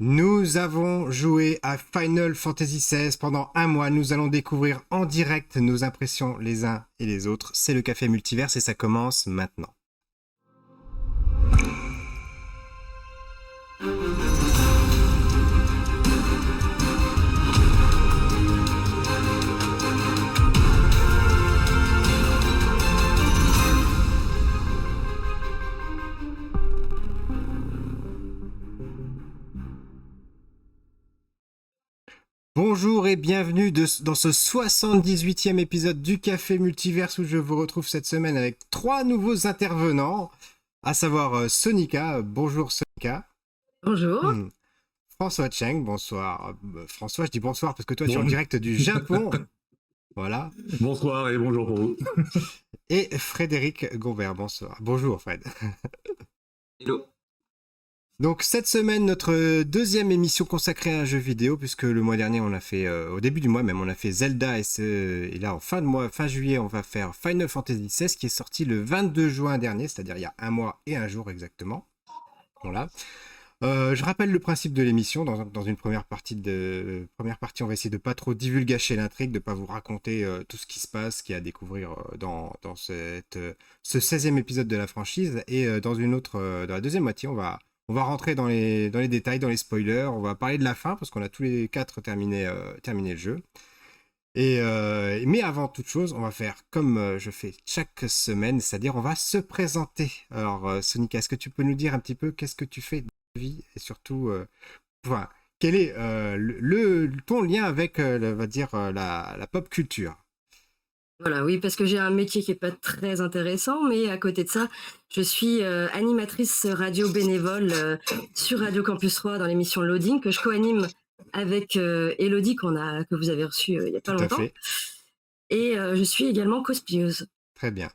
Nous avons joué à Final Fantasy XVI pendant un mois. Nous allons découvrir en direct nos impressions les uns et les autres. C'est le Café Multiverse et ça commence maintenant. Bonjour et bienvenue dans ce 78e épisode du Café Multiverse où je vous retrouve cette semaine avec 3 nouveaux intervenants, à savoir Sonika. Bonjour Sonika. Bonjour. François Cheng, bonsoir. François, je dis bonsoir parce que toi tu es en direct du Japon. Voilà. Bonsoir et bonjour pour vous. Et Frédéric Gombert, bonsoir. Bonjour Fred. Hello. Donc cette semaine, notre deuxième émission consacrée à un jeu vidéo, puisque le mois dernier on a fait, au début du mois même, on a fait Zelda et là en fin juillet on va faire Final Fantasy XVI qui est sorti le 22 juin dernier, c'est-à-dire il y a un mois et un jour exactement. Voilà. Je rappelle le principe de l'émission. Dans une première partie, on va essayer de pas trop divulgacher l'intrigue, de pas vous raconter tout ce qui se passe, ce qu'il y a à découvrir dans ce 16e épisode de la franchise. Et dans la deuxième moitié, on va rentrer dans les détails, dans les spoilers. On va parler de la fin parce qu'on a tous les 4 terminé le jeu. Mais avant toute chose, on va faire comme je fais chaque semaine, c'est-à-dire on va se présenter. Alors Sonika, est-ce que tu peux nous dire un petit peu qu'est-ce que tu fais vie et surtout quel est ton lien avec on va dire la pop culture. Voilà, oui, parce que j'ai un métier qui est pas très intéressant, mais à côté de ça, je suis animatrice radio bénévole sur Radio Campus 3 dans l'émission Loading que je co-anime avec Elodie que vous avez reçue il y a pas longtemps. Tout à fait. Et je suis également cosplayeuse. Très bien.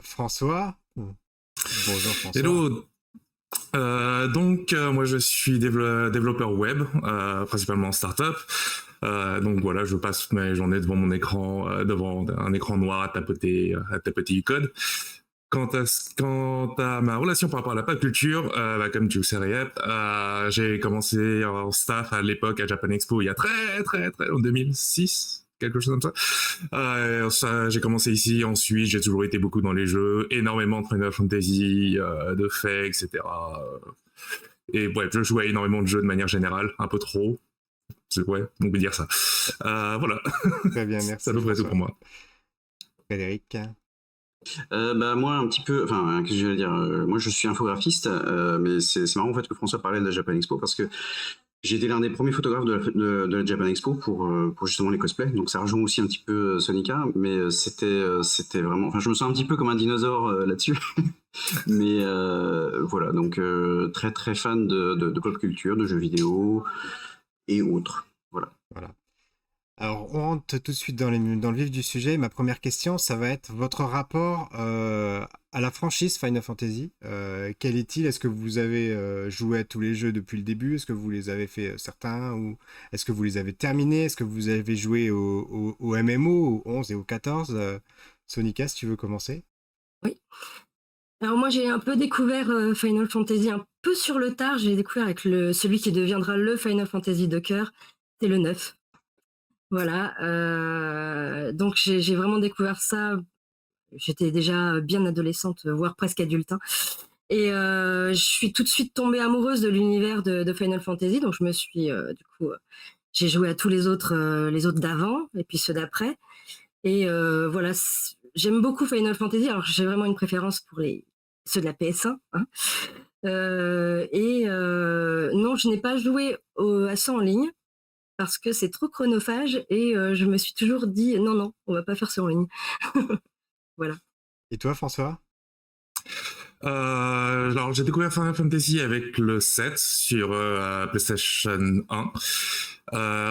François. Bonjour François. Hello. Moi je suis développeur web, principalement en startup. Donc voilà, je passe mes journées devant mon écran, devant un écran noir à tapoter du code. Quant à ma relation par rapport à la pop culture, comme tu le sais, Rayep, j'ai commencé en staff à l'époque à Japan Expo il y a très en 2006. Quelque chose comme ça. J'ai commencé ici, ensuite j'ai toujours été beaucoup dans les jeux, énormément de Final Fantasy, de faits, etc. Et ouais, je jouais énormément de jeux de manière générale, un peu trop. Ouais, on peut dire ça. Voilà. Très bien, merci. C'est à peu près tout pour moi. Frédéric. Moi un petit peu, enfin qu'est-ce que je vais dire, moi je suis infographiste, mais c'est marrant en fait que François parlait de la Japan Expo parce que j'ai été l'un des premiers photographes de la Japan Expo pour justement les cosplays, donc ça rejoint aussi un petit peu Sonika, mais c'était vraiment, enfin je me sens un petit peu comme un dinosaure là-dessus, mais voilà, donc très très fan de pop culture, de jeux vidéo et autres, voilà. Alors, on rentre tout de suite dans le vif du sujet. Ma première question, ça va être votre rapport à la franchise Final Fantasy. Quel est-il? Est-ce que vous avez joué à tous les jeux depuis le début? Est-ce que vous les avez fait certains? Ou est-ce que vous les avez terminés? Est-ce que vous avez joué au MMO, au 11 et au 14? Sonika, si tu veux commencer. Oui. Alors moi j'ai un peu découvert Final Fantasy un peu sur le tard. J'ai découvert avec celui qui deviendra le Final Fantasy de cœur, c'est le 9. Voilà, donc j'ai vraiment découvert ça. J'étais déjà bien adolescente, voire presque adulte, hein. Et je suis tout de suite tombée amoureuse de l'univers de Final Fantasy, donc je me suis j'ai joué à tous les autres d'avant et puis ceux d'après. Et voilà, j'aime beaucoup Final Fantasy. Alors j'ai vraiment une préférence pour ceux de la PS1, hein. Non, je n'ai pas joué à ça en ligne parce que c'est trop chronophage et je me suis toujours dit non, on va pas faire ça en ligne. Voilà. Et toi, François? Alors j'ai découvert Final Fantasy avec le 7 sur PlayStation 1.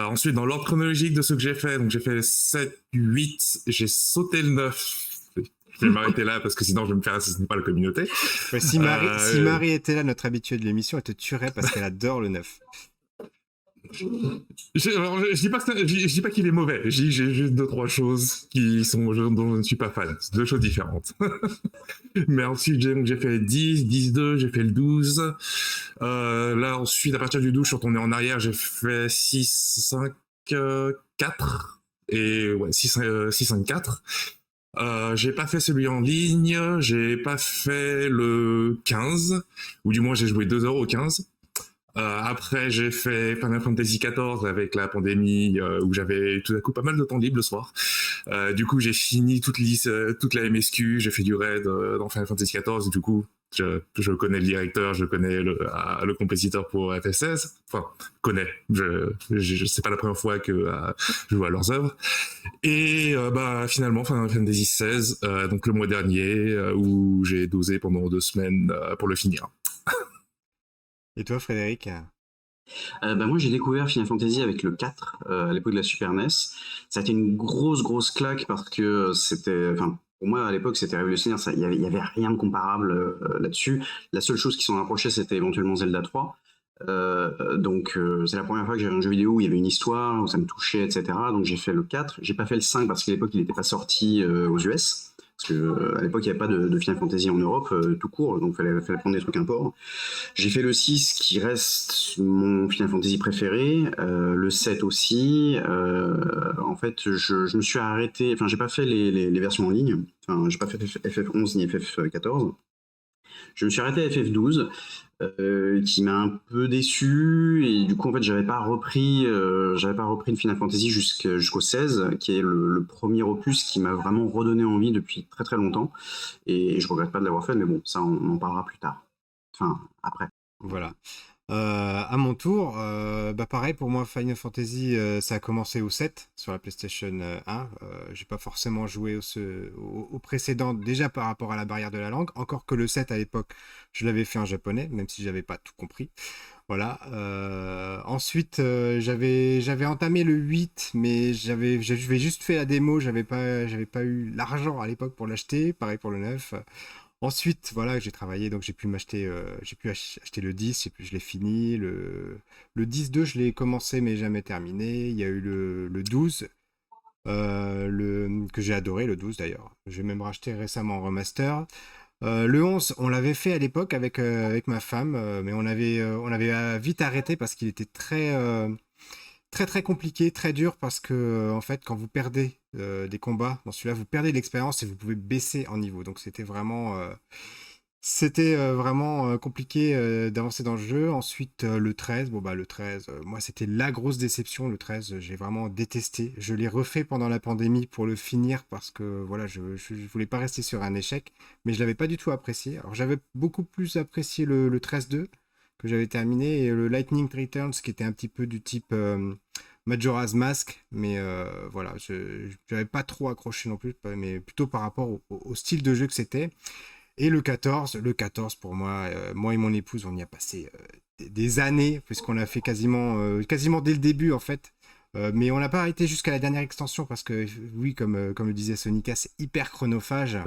Ensuite, dans l'ordre chronologique de ce que j'ai fait, donc j'ai fait le 7, 8, j'ai sauté le 9. Je vais m'arrêter là parce que sinon je vais me faire assassiner par la communauté. Ouais, si Marie était là, notre habituée de l'émission, elle te tuerait parce qu'elle adore le 9. Je dis pas je dis pas qu'il est mauvais. J'ai juste 2-3 choses dont je ne suis pas fan. C'est 2 choses différentes. Mais ensuite, j'ai fait 10, 10-2, j'ai fait le 12. Là, ensuite, à partir du 12, je suis retourné en arrière, j'ai fait 6, 5, 4. Et ouais, 6, 5, 4. J'ai pas fait celui en ligne, j'ai pas fait le 15, ou du moins j'ai joué 2 heures au 15. Après, j'ai fait Final Fantasy XIV avec la pandémie où j'avais tout à coup pas mal de temps libre le soir. Du coup, j'ai fini toute la MSQ, j'ai fait du raid dans Final Fantasy XIV. Du coup, je connais le directeur, je connais le compositeur pour FF16. Enfin, connais. C'est pas la première fois que je joue à leurs œuvres. Et finalement, Final Fantasy XVI, donc le mois dernier, où j'ai dosé pendant 2 semaines pour le finir. Et toi, Frédéric? Moi, j'ai découvert Final Fantasy avec le 4 à l'époque de la Super NES. Ça a été une grosse claque parce que c'était, enfin, pour moi à l'époque c'était révolutionnaire. Il y avait rien de comparable là-dessus. La seule chose qui s'en rapprochait, c'était éventuellement Zelda 3. Donc c'est la première fois que j'avais un jeu vidéo où il y avait une histoire, où ça me touchait, etc. Donc j'ai fait le 4. J'ai pas fait le 5 parce qu'à l'époque il n'était pas sorti aux US. Parce qu'à l'époque il n'y avait pas de Final Fantasy en Europe tout court, donc fallait prendre des trucs import. J'ai fait le 6 qui reste mon Final Fantasy préféré, le 7 aussi. En fait, je me suis arrêté, enfin j'ai pas fait les versions en ligne, enfin j'ai pas fait FF11 ni FF14. Je me suis arrêté à FF12, qui m'a un peu déçu, et du coup en fait j'avais pas repris une Final Fantasy jusqu'au 16, qui est le premier opus qui m'a vraiment redonné envie depuis très longtemps, et je regrette pas de l'avoir fait, mais bon, ça on en parlera plus tard. Enfin, après. Voilà. À mon tour, pareil pour moi, Final Fantasy, ça a commencé au 7 sur la PlayStation 1. J'ai pas forcément joué au précédent, déjà par rapport à la barrière de la langue. Encore que le 7 à l'époque, je l'avais fait en japonais, même si j'avais pas tout compris. Voilà. Ensuite, j'avais entamé le 8, mais j'avais juste fait la démo. J'avais pas eu l'argent à l'époque pour l'acheter. Pareil pour le 9. Ensuite, voilà, j'ai travaillé, donc j'ai pu acheter le 10, je l'ai fini. Le 10-2, je l'ai commencé, mais jamais terminé. Il y a eu le 12, que j'ai adoré, le 12 d'ailleurs. J'ai même racheté récemment en remaster. Le 11, on l'avait fait à l'époque avec ma femme, mais on avait vite arrêté parce qu'il était très compliqué, très dur, parce que en fait quand vous perdez des combats dans celui-là, vous perdez de l'expérience et vous pouvez baisser en niveau, donc c'était vraiment compliqué d'avancer dans le jeu. Ensuite le 13, le 13, moi c'était la grosse déception. Le 13, j'ai vraiment détesté. Je l'ai refait pendant la pandémie pour le finir parce que voilà, je voulais pas rester sur un échec, mais je l'avais pas du tout apprécié. Alors j'avais beaucoup plus apprécié le 13-2 que j'avais terminé, et le Lightning Returns qui était un petit peu du type Majora's Mask, mais voilà, je n'avais pas trop accroché non plus, mais plutôt par rapport au style de jeu que c'était. Et le 14 pour moi, moi et mon épouse, on y a passé des années, puisqu'on a fait quasiment dès le début en fait. Mais on n'a pas arrêté jusqu'à la dernière extension parce que oui, comme le disait Sonica, c'est hyper chronophage.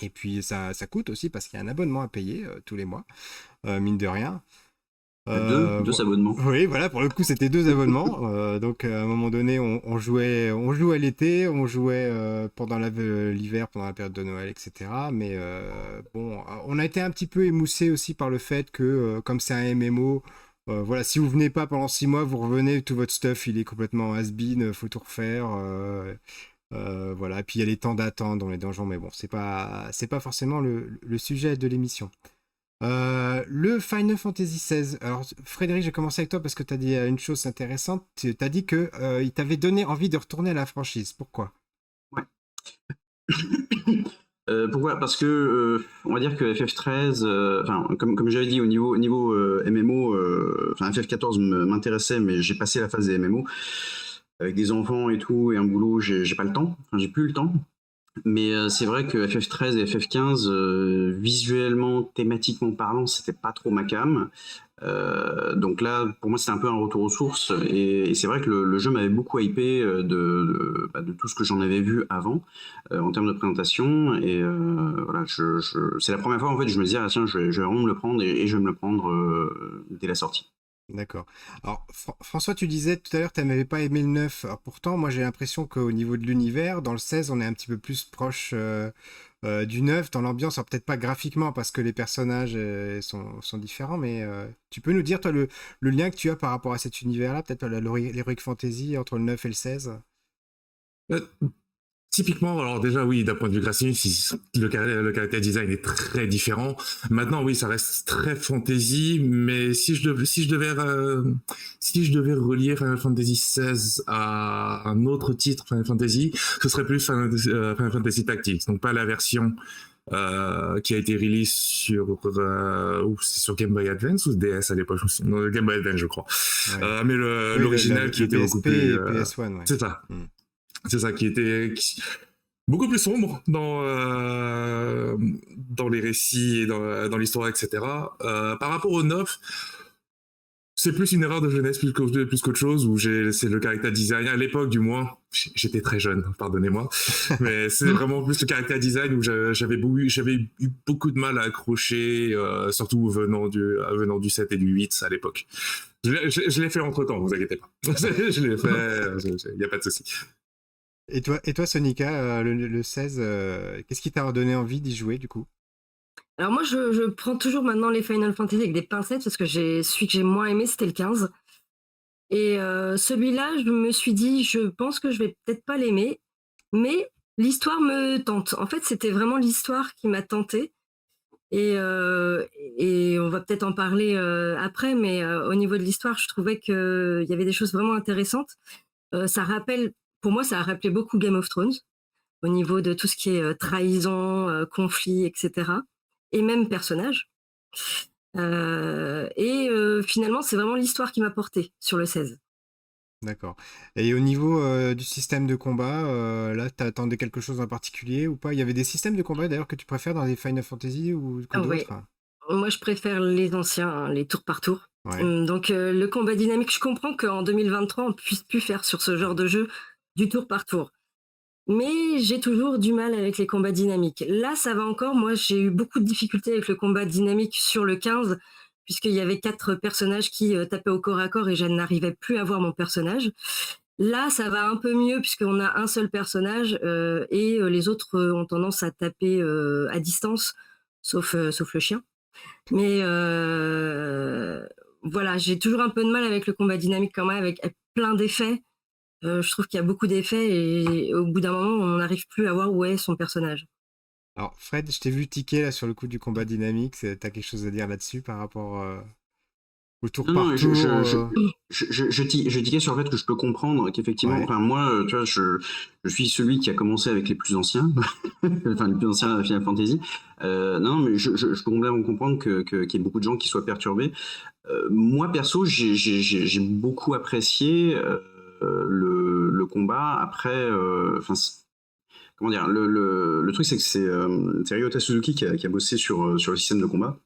Et puis ça coûte aussi parce qu'il y a un abonnement à payer tous les mois, mine de rien. Deux abonnements. Oui, voilà, pour le coup, c'était 2 abonnements. Donc, à un moment donné, on jouait l'été, on jouait pendant l'hiver, pendant la période de Noël, etc. Mais bon, on a été un petit peu émoussé aussi par le fait que, comme c'est un MMO, voilà, si vous venez pas pendant 6 mois, vous revenez, tout votre stuff, il est complètement has-been, faut tout refaire. Voilà, puis il y a les temps d'attente dans les donjons, mais bon, c'est pas forcément le sujet de l'émission. Le Final Fantasy XVI. Alors, Frédéric, j'ai commencé avec toi parce que tu as dit une chose intéressante. Tu as dit que il t'avait donné envie de retourner à la franchise. Pourquoi? Ouais. Pourquoi? Parce que on va dire que FF13, comme j'avais dit au niveau MMO, FF14 m'intéressait, mais j'ai passé la phase des MMO avec des enfants et tout et un boulot, j'ai pas le temps, j'ai plus le temps. Mais c'est vrai que FF13 et FF15, visuellement, thématiquement parlant, c'était pas trop ma came. Donc là, pour moi, c'était un peu un retour aux sources. Et c'est vrai que le jeu m'avait beaucoup hypé de tout ce que j'en avais vu avant en termes de présentation. Et voilà, c'est la première fois en fait, je me disais, ah tiens, je vais vraiment me le prendre et je vais me le prendre dès la sortie. D'accord. Alors, François, tu disais tout à l'heure que tu n'avais pas aimé le 9. Alors, pourtant, moi, j'ai l'impression qu'au niveau de l'univers, dans le 16, on est un petit peu plus proche du 9, dans l'ambiance. Alors, peut-être pas graphiquement, parce que les personnages sont différents, mais tu peux nous dire, toi, le lien que tu as par rapport à cet univers-là, peut-être l'Heroic Fantasy entre le 9 et le 16? Euh, Typiquement, alors déjà oui, d'un point de vue graphique, le caractère design est très différent. Maintenant, oui, ça reste très fantasy, mais si je devais relier Final Fantasy XVI à un autre titre Final Fantasy, ce serait plus Final Fantasy Tactics, donc pas la version qui a été release c'est sur Game Boy Advance ou DS à l'époque, non, Game Boy Advance je crois. Ouais. Mais Oui, l'original qui était PSP beaucoup plus et PS1, ouais. c'est ça. Mm. C'est ça beaucoup plus sombre dans les récits et dans l'histoire, etc. Par rapport au 9, c'est plus une erreur de jeunesse plus qu'autre chose, où c'est le caractère design, à l'époque du moins, j'étais très jeune, pardonnez-moi, mais c'est vraiment plus le caractère design où j'avais eu beaucoup de mal à accrocher, surtout venant du 7 et du 8 à l'époque. Je l'ai fait entre-temps, vous inquiétez pas. Je l'ai fait, il n'y a pas de souci. Et toi, Sonica, le 16, qu'est-ce qui t'a donné envie d'y jouer, du coup? Alors moi, je prends toujours maintenant les Final Fantasy avec des pincettes parce que celui que j'ai moins aimé, c'était le 15. Et celui-là, je me suis dit, je pense que je vais peut-être pas l'aimer, mais l'histoire me tente. En fait, c'était vraiment l'histoire qui m'a tentée. Et, euh, et on va peut-être en parler après, mais au niveau de l'histoire, je trouvais qu'il y avait des choses vraiment intéressantes. Pour moi, ça a rappelé beaucoup Game of Thrones au niveau de tout ce qui est trahison, conflit, etc. Et même personnage. Finalement, c'est vraiment l'histoire qui m'a porté sur le 16. D'accord. Et au niveau du système de combat, là, t'attendais quelque chose en particulier ou pas? Il y avait des systèmes de combat d'ailleurs que tu préfères dans les Final Fantasy ou Ah ouais, d'autres? moi je préfère les anciens, hein, les tour par tour. Ouais. Donc le combat dynamique, je comprends qu'en 2023, on puisse plus faire sur ce genre de jeu du tour par tour. Mais j'ai toujours du mal avec les combats dynamiques. Là, ça va encore. Moi, j'ai eu beaucoup de difficultés avec le combat dynamique sur le 15, puisqu'il y avait 4 personnages qui tapaient au corps à corps et je n'arrivais plus à voir mon personnage. Là, ça va un peu mieux, puisqu'on a un seul personnage et les autres ont tendance à taper à distance, sauf le chien. Mais voilà, j'ai toujours un peu de mal avec le combat dynamique quand même, avec plein d'effets. Je trouve qu'il y a beaucoup d'effets et au bout d'un moment, on n'arrive plus à voir où est son personnage. Alors, Fred, je t'ai vu tiquer là sur le coup du combat dynamique. T'as quelque chose à dire là-dessus par rapport au tour Non, par non, tour je tiquais sur le fait que je peux comprendre qu'effectivement, Ouais. enfin moi, tu vois, je suis celui qui a commencé avec les plus anciens, enfin les plus anciens Final Fantasy. Non, mais je peux complètement comprendre qu'il y ait beaucoup de gens qui soient perturbés. Moi perso, j'ai beaucoup apprécié le combat. Après, enfin, comment dire, le truc c'est que c'est Ryota Suzuki qui a bossé sur le système de combat.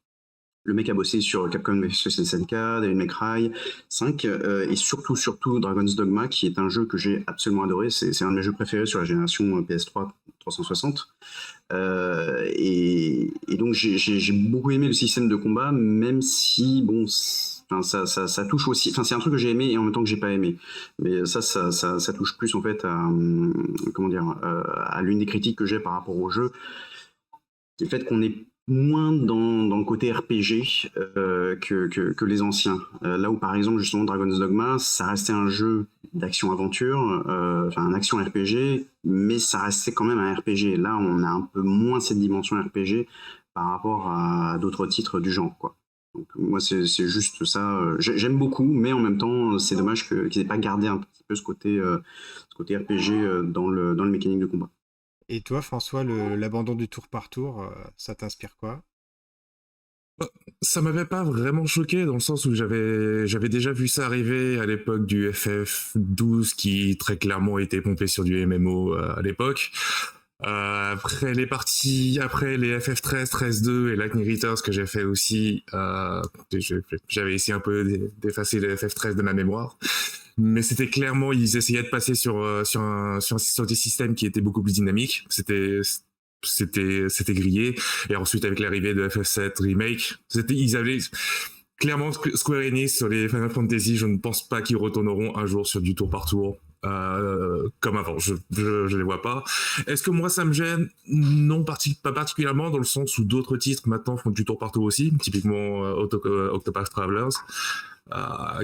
Le mec a bossé sur Capcom vs SNK, Devil May Cry 5 et surtout Dragon's Dogma, qui est un jeu que j'ai absolument adoré. C'est un de mes jeux préférés sur la génération PS3 360. Et donc j'ai beaucoup aimé le système de combat, même si bon, ça touche aussi. Enfin, c'est un truc que j'ai aimé et en même temps que j'ai pas aimé. Mais ça touche plus en fait à comment dire à l'une des critiques que j'ai par rapport au jeu, qui est le fait qu'on est moins dans le côté RPG que les anciens. Là où par exemple justement Dragon's Dogma, ça restait un jeu d'action-aventure, enfin un action RPG, mais ça restait quand même un RPG. Là, on a un peu moins cette dimension RPG par rapport à d'autres titres du genre, quoi. Donc, moi, c'est juste ça. J'aime beaucoup, mais en même temps, c'est dommage qu'ils n'aient pas gardé un petit peu ce côté RPG dans le mécanique de combat. Et toi, François, l'abandon du tour par tour, ça t'inspire quoi? Ça m'avait pas vraiment choqué dans le sens où j'avais déjà vu ça arriver à l'époque du FF12 qui très clairement était pompé sur du MMO à l'époque. Après les FF13, 13-2 et Lightning Returns que j'ai fait aussi, j'avais essayé un peu d'effacer les FF13 de ma mémoire. Mais c'était clairement, ils essayaient de passer sur des systèmes qui étaient beaucoup plus dynamiques. C'était grillé. Et ensuite, avec l'arrivée de FF7 Remake, clairement, Square Enix sur les Final Fantasy, je ne pense pas qu'ils retourneront un jour sur du tour par tour comme avant. Je les vois pas. Est-ce que moi ça me gêne? Non, pas particulièrement, dans le sens où d'autres titres maintenant font du tour par tour aussi, typiquement Octopath Travelers.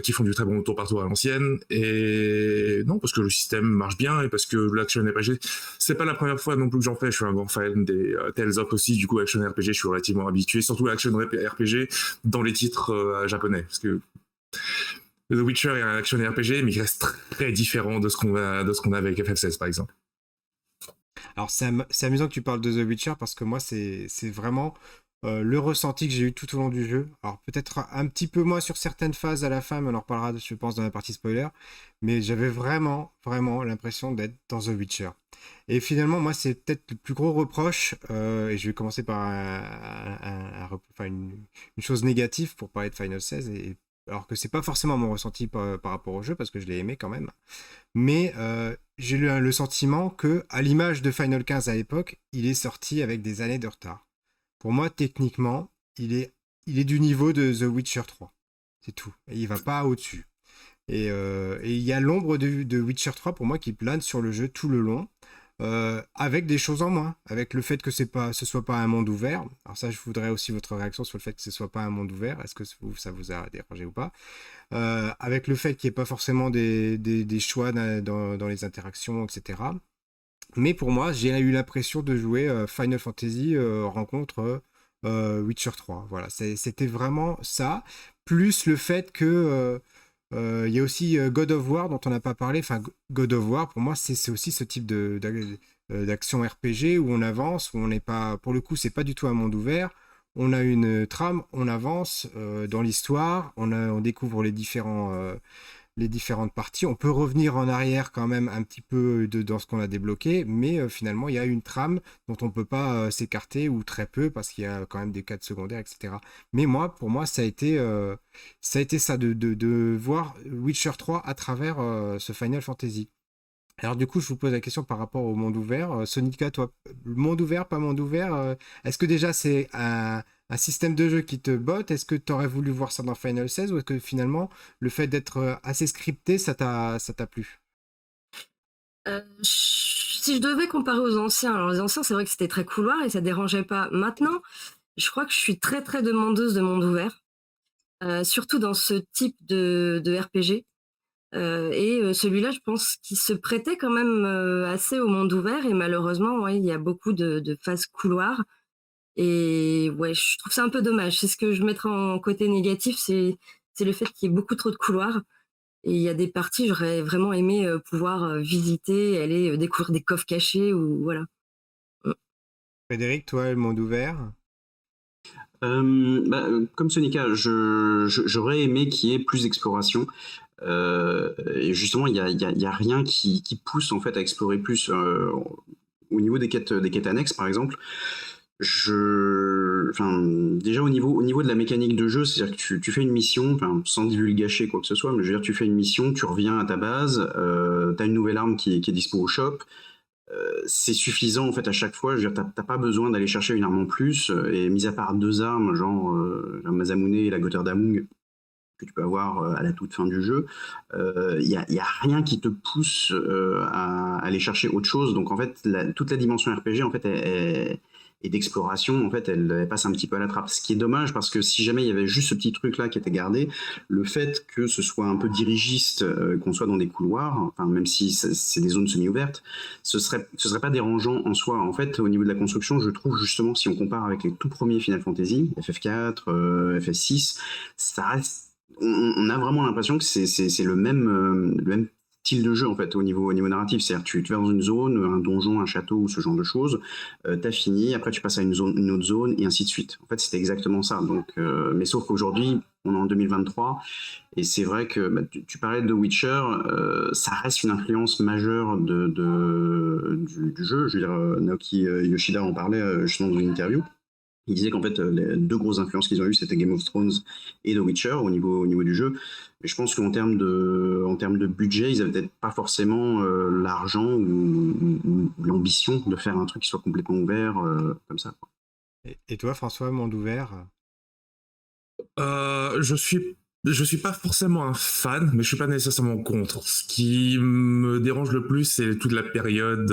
Qui font du très bon tour par tour à l'ancienne, et non, parce que le système marche bien et parce que l'action RPG, c'est pas la première fois non plus que j'en fais. Je suis un grand fan des Tales of aussi, du coup action RPG je suis relativement habitué, surtout l'action RPG dans les titres japonais, parce que The Witcher est un action RPG mais il reste très différent de ce qu'on a avec FF16 par exemple. Alors c'est amusant que tu parles de The Witcher parce que moi c'est vraiment le ressenti que j'ai eu tout au long du jeu. Alors peut-être un petit peu moins sur certaines phases à la fin, mais on en reparlera je pense dans la partie spoiler, mais j'avais vraiment l'impression d'être dans The Witcher. Et finalement moi c'est peut-être le plus gros reproche, et je vais commencer par une chose négative pour parler de Final 16, alors que c'est pas forcément mon ressenti par rapport au jeu parce que je l'ai aimé quand même. Mais j'ai eu le sentiment que, à l'image de Final 15 à l'époque, il est sorti avec des années de retard. Pour moi, techniquement, il est du niveau de The Witcher 3. C'est tout. Et il va pas au-dessus. Et il y a l'ombre de Witcher 3 pour moi qui plane sur le jeu tout le long, avec des choses en moins, avec le fait que ce soit pas un monde ouvert. Alors ça, je voudrais aussi votre réaction sur le fait que ce soit pas un monde ouvert. Est-ce que ça vous a dérangé ou pas? Avec le fait qu'il n'y ait pas forcément des choix dans les interactions, etc. Mais pour moi, j'ai eu l'impression de jouer Final Fantasy rencontre Witcher 3. Voilà, c'était vraiment ça. Plus le fait que il y a aussi God of War dont on n'a pas parlé. Enfin, God of War, pour moi, c'est aussi ce type d'action RPG où on avance, où on n'est pas... Pour le coup, c'est pas du tout un monde ouvert. On a une trame, on avance dans l'histoire, on découvre les différentes parties. On peut revenir en arrière quand même un petit peu dans ce qu'on a débloqué, mais finalement, il y a une trame dont on ne peut pas s'écarter, ou très peu, parce qu'il y a quand même des quêtes secondaires, etc. Mais pour moi, ça a été ça de voir Witcher 3 à travers ce Final Fantasy. Alors du coup, je vous pose la question par rapport au monde ouvert. Sonica, toi, monde ouvert, pas monde ouvert, est-ce que déjà c'est un système de jeu qui te botte? Est-ce que tu aurais voulu voir ça dans Final 16 ou est-ce que finalement le fait d'être assez scripté, ça t'a plu? Si je devais comparer aux anciens, alors les anciens c'est vrai que c'était très couloir et ça dérangeait pas. Maintenant, je crois que je suis très très demandeuse de monde ouvert, surtout dans ce type de RPG. Et celui-là, je pense qu'il se prêtait quand même assez au monde ouvert et malheureusement, ouais, il y a beaucoup de phases couloirs et ouais, je trouve ça un peu dommage. C'est ce que je mettrais en côté négatif, c'est le fait qu'il y ait beaucoup trop de couloirs et il y a des parties, j'aurais vraiment aimé pouvoir visiter, aller découvrir des coffres cachés ou voilà. Frédéric, toi, le monde ouvert? Comme Sonica, j'aurais aimé qu'il y ait plus d'exploration. Et justement, il y a rien qui pousse en fait à explorer plus. Au niveau des quêtes annexes, par exemple, déjà au niveau de la mécanique de jeu, c'est-à-dire que tu fais une mission, sans divulgacher quoi que ce soit, mais je veux dire, tu fais une mission, tu reviens à ta base, t'as une nouvelle arme qui est dispo au shop. C'est suffisant en fait à chaque fois. Je veux dire, t'as pas besoin d'aller chercher une arme en plus. Et mis à part deux armes, genre la Masamune et la Götterdämmerung, que tu peux avoir à la toute fin du jeu, il y a rien qui te pousse à aller chercher autre chose. Donc en fait, toute la dimension RPG en fait et d'exploration, en fait, elle passe un petit peu à la trappe. Ce qui est dommage parce que si jamais il y avait juste ce petit truc-là qui était gardé, le fait que ce soit un peu dirigiste, qu'on soit dans des couloirs, enfin même si c'est des zones semi-ouvertes, ce serait pas dérangeant en soi. En fait, au niveau de la construction, je trouve justement, si on compare avec les tout premiers Final Fantasy, FF4, FF6, ça reste, on a vraiment l'impression que c'est le même style de jeu en fait au niveau narratif. C'est-à-dire tu vas dans une zone, un donjon, un château ou ce genre de choses, t'as fini, après tu passes à une autre zone et ainsi de suite. En fait, c'était exactement ça. Donc, mais sauf qu'aujourd'hui, on est en 2023 et c'est vrai que tu parlais de Witcher, ça reste une influence majeure du jeu. Je veux dire, Naoki Yoshida en parlait justement dans une interview. Il disait qu'en fait, les deux grosses influences qu'ils ont eues, c'était Game of Thrones et The Witcher au niveau du jeu. Mais je pense qu'en termes de budget, ils n'avaient peut-être pas forcément l'argent ou l'ambition de faire un truc qui soit complètement ouvert comme ça, quoi. Et toi, François, monde ouvert? Je suis pas forcément un fan, mais je suis pas nécessairement contre. Ce qui me dérange le plus, c'est toute la période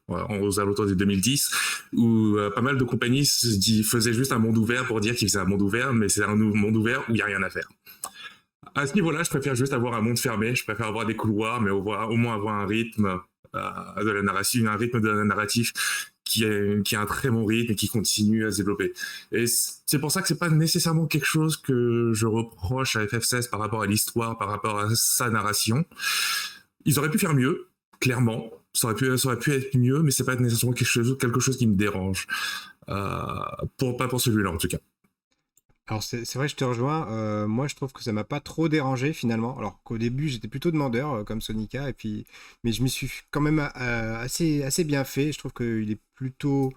aux alentours des 2010, où pas mal de compagnies faisaient juste un monde ouvert pour dire qu'ils faisaient un monde ouvert, mais c'est un monde ouvert où il n'y a rien à faire. À ce niveau-là, je préfère juste avoir un monde fermé, je préfère avoir des couloirs, mais au moins avoir un rythme de la narration, un rythme de la narratif qui a un très bon rythme et qui continue à se développer. Et c'est pour ça que c'est pas nécessairement quelque chose que je reproche à FF16 par rapport à l'histoire, par rapport à sa narration. Ils auraient pu faire mieux, clairement. Ça aurait pu être mieux, mais c'est pas nécessairement quelque chose qui me dérange. Pas pour celui-là, en tout cas. Alors c'est vrai, je te rejoins. Moi, je trouve que ça m'a pas trop dérangé finalement. Alors qu'au début, j'étais plutôt demandeur comme Sonica, et puis, mais je m'y suis quand même assez bien fait. Je trouve qu'il est plutôt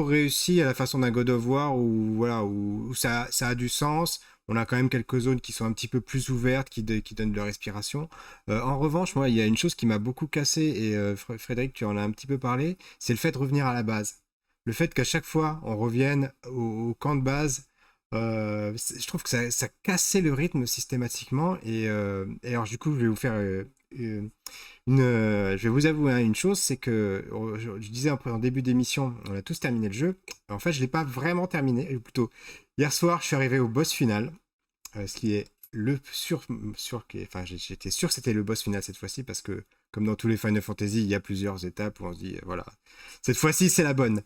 réussi à la façon d'un God of War où voilà où ça a du sens. On a quand même quelques zones qui sont un petit peu plus ouvertes, qui donnent de la respiration. En revanche, moi, il y a une chose qui m'a beaucoup cassé, et Frédéric, tu en as un petit peu parlé, c'est le fait de revenir à la base. Le fait qu'à chaque fois, on revienne au camp de base. Je trouve que ça cassait le rythme systématiquement, et alors du coup je vais vous faire je vais vous avouer une chose, c'est que je disais en début d'émission, on a tous terminé le jeu. En fait, je l'ai pas vraiment terminé, ou plutôt hier soir je suis arrivé au boss final, ce qui est enfin j'étais sûr que c'était le boss final cette fois-ci, parce que comme dans tous les Final Fantasy, il y a plusieurs étapes où on se dit voilà, cette fois-ci c'est la bonne.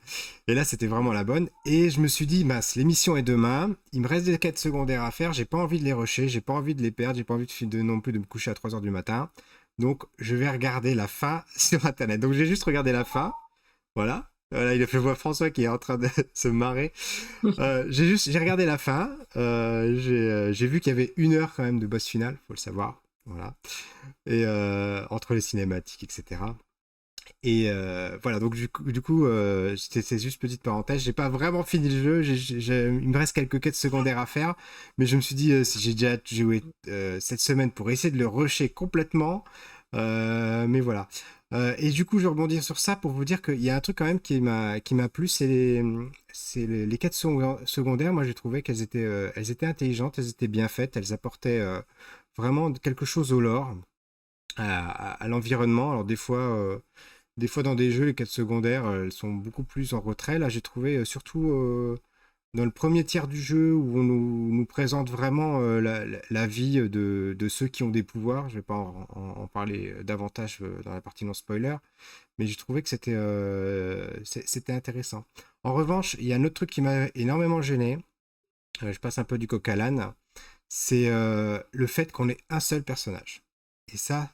Et là c'était vraiment la bonne, et je me suis dit mince, l'émission est demain, il me reste des quêtes secondaires à faire, j'ai pas envie de les rusher, j'ai pas envie de les perdre, j'ai pas envie non plus de me coucher à 3h du matin. Donc je vais regarder la fin sur internet. Donc j'ai juste regardé la fin, voilà. Voilà, il a fait voir François qui est en train de se marrer. J'ai regardé la fin. J'ai vu qu'il y avait 1 heure quand même de boss final, faut le savoir. Voilà. Et entre les cinématiques, etc. Et voilà, donc du coup c'est juste petite parenthèse. J'ai pas vraiment fini le jeu. Il me reste quelques quêtes secondaires à faire, mais je me suis dit, si j'ai déjà joué cette semaine pour essayer de le rusher complètement. Mais voilà. Et du coup, je vais rebondir sur ça pour vous dire qu'il y a un truc quand même qui m'a plu, c'est les quêtes secondaires. Moi, j'ai trouvé elles étaient intelligentes, elles étaient bien faites, elles apportaient vraiment quelque chose au lore, à l'environnement. Alors des fois dans des jeux, les quêtes secondaires, elles sont beaucoup plus en retrait. Là, j'ai trouvé surtout dans le premier tiers du jeu, où on nous présente vraiment la vie de ceux qui ont des pouvoirs. Je vais pas en parler davantage dans la partie non spoiler, mais j'ai trouvé que c'était intéressant. En revanche, il y a un autre truc qui m'a énormément gêné. Je passe un peu du coq à l'âne. C'est le fait qu'on ait un seul personnage. Et ça,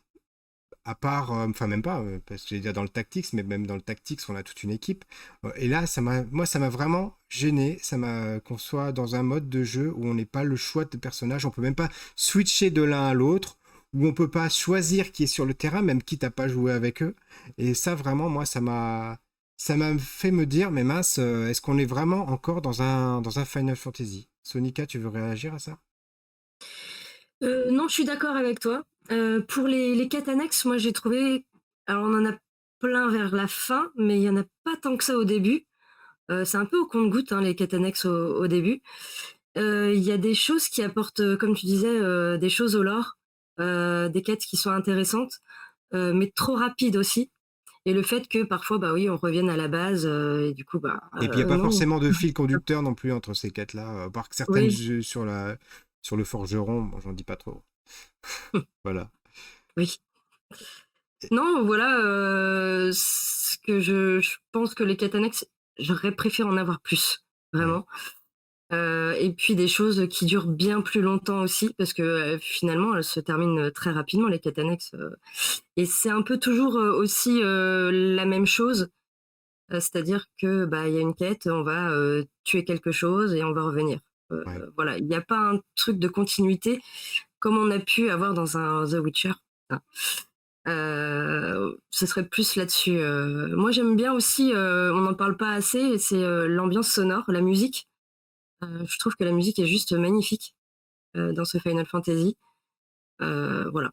à part, enfin même pas, parce que j'allais dire dans le Tactics, mais même dans le Tactics, on a toute une équipe. Et là, moi, ça m'a vraiment gêné. Qu'on soit dans un mode de jeu où on n'est pas le choix de personnages, on peut même pas switcher de l'un à l'autre, où on peut pas choisir qui est sur le terrain, même quitte à pas jouer avec eux. Et ça, vraiment, moi, ça m'a fait me dire, mais mince, est-ce qu'on est vraiment encore dans un Final Fantasy? Sonica, tu veux réagir à ça? Non, je suis d'accord avec toi. Pour les quêtes annexes, moi j'ai trouvé. Alors on en a plein vers la fin, mais il y en a pas tant que ça au début. C'est un peu au compte-gouttes, hein, les quêtes annexes au début. Il y a des choses qui apportent, comme tu disais, des choses au lore, des quêtes qui sont intéressantes, mais trop rapides aussi. Et le fait que parfois, bah oui, on revienne à la base, et du coup, bah Et puis il n'y a pas non. forcément de fil conducteur non plus entre ces quêtes-là, à part que certaines Oui, sur le forgeron, bon, j'en dis pas trop. Voilà. oui. Non, voilà, ce que je pense que les quêtes annexes, j'aurais préféré en avoir plus, Ouais. vraiment. Et puis des choses qui durent bien plus longtemps aussi, parce que, finalement, elles se terminent, très rapidement, les quêtes annexes, et c'est un peu toujours, aussi, la même chose, c'est-à-dire que, bah, il y a une quête, on va, tuer quelque chose et on va revenir. Ouais. Voilà, il y a pas un truc de continuité comme on a pu avoir dans un The Witcher. Hein. Ce serait plus là-dessus. Moi, j'aime bien aussi, on n'en parle pas assez, c'est, l'ambiance sonore, la musique. Je trouve que la musique est juste magnifique, dans ce Final Fantasy. Voilà.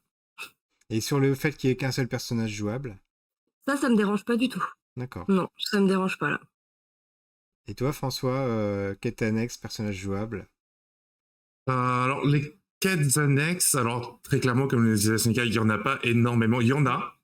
Et sur le fait qu'il n'y ait qu'un seul personnage jouable? Ça me dérange pas du tout. D'accord. Non, ça me dérange pas là. Et toi, François, quête annexe, personnage jouable? Alors, les quêtes annexes, alors très clairement, comme le disait SNK, il n'y en a pas énormément. Il y en a.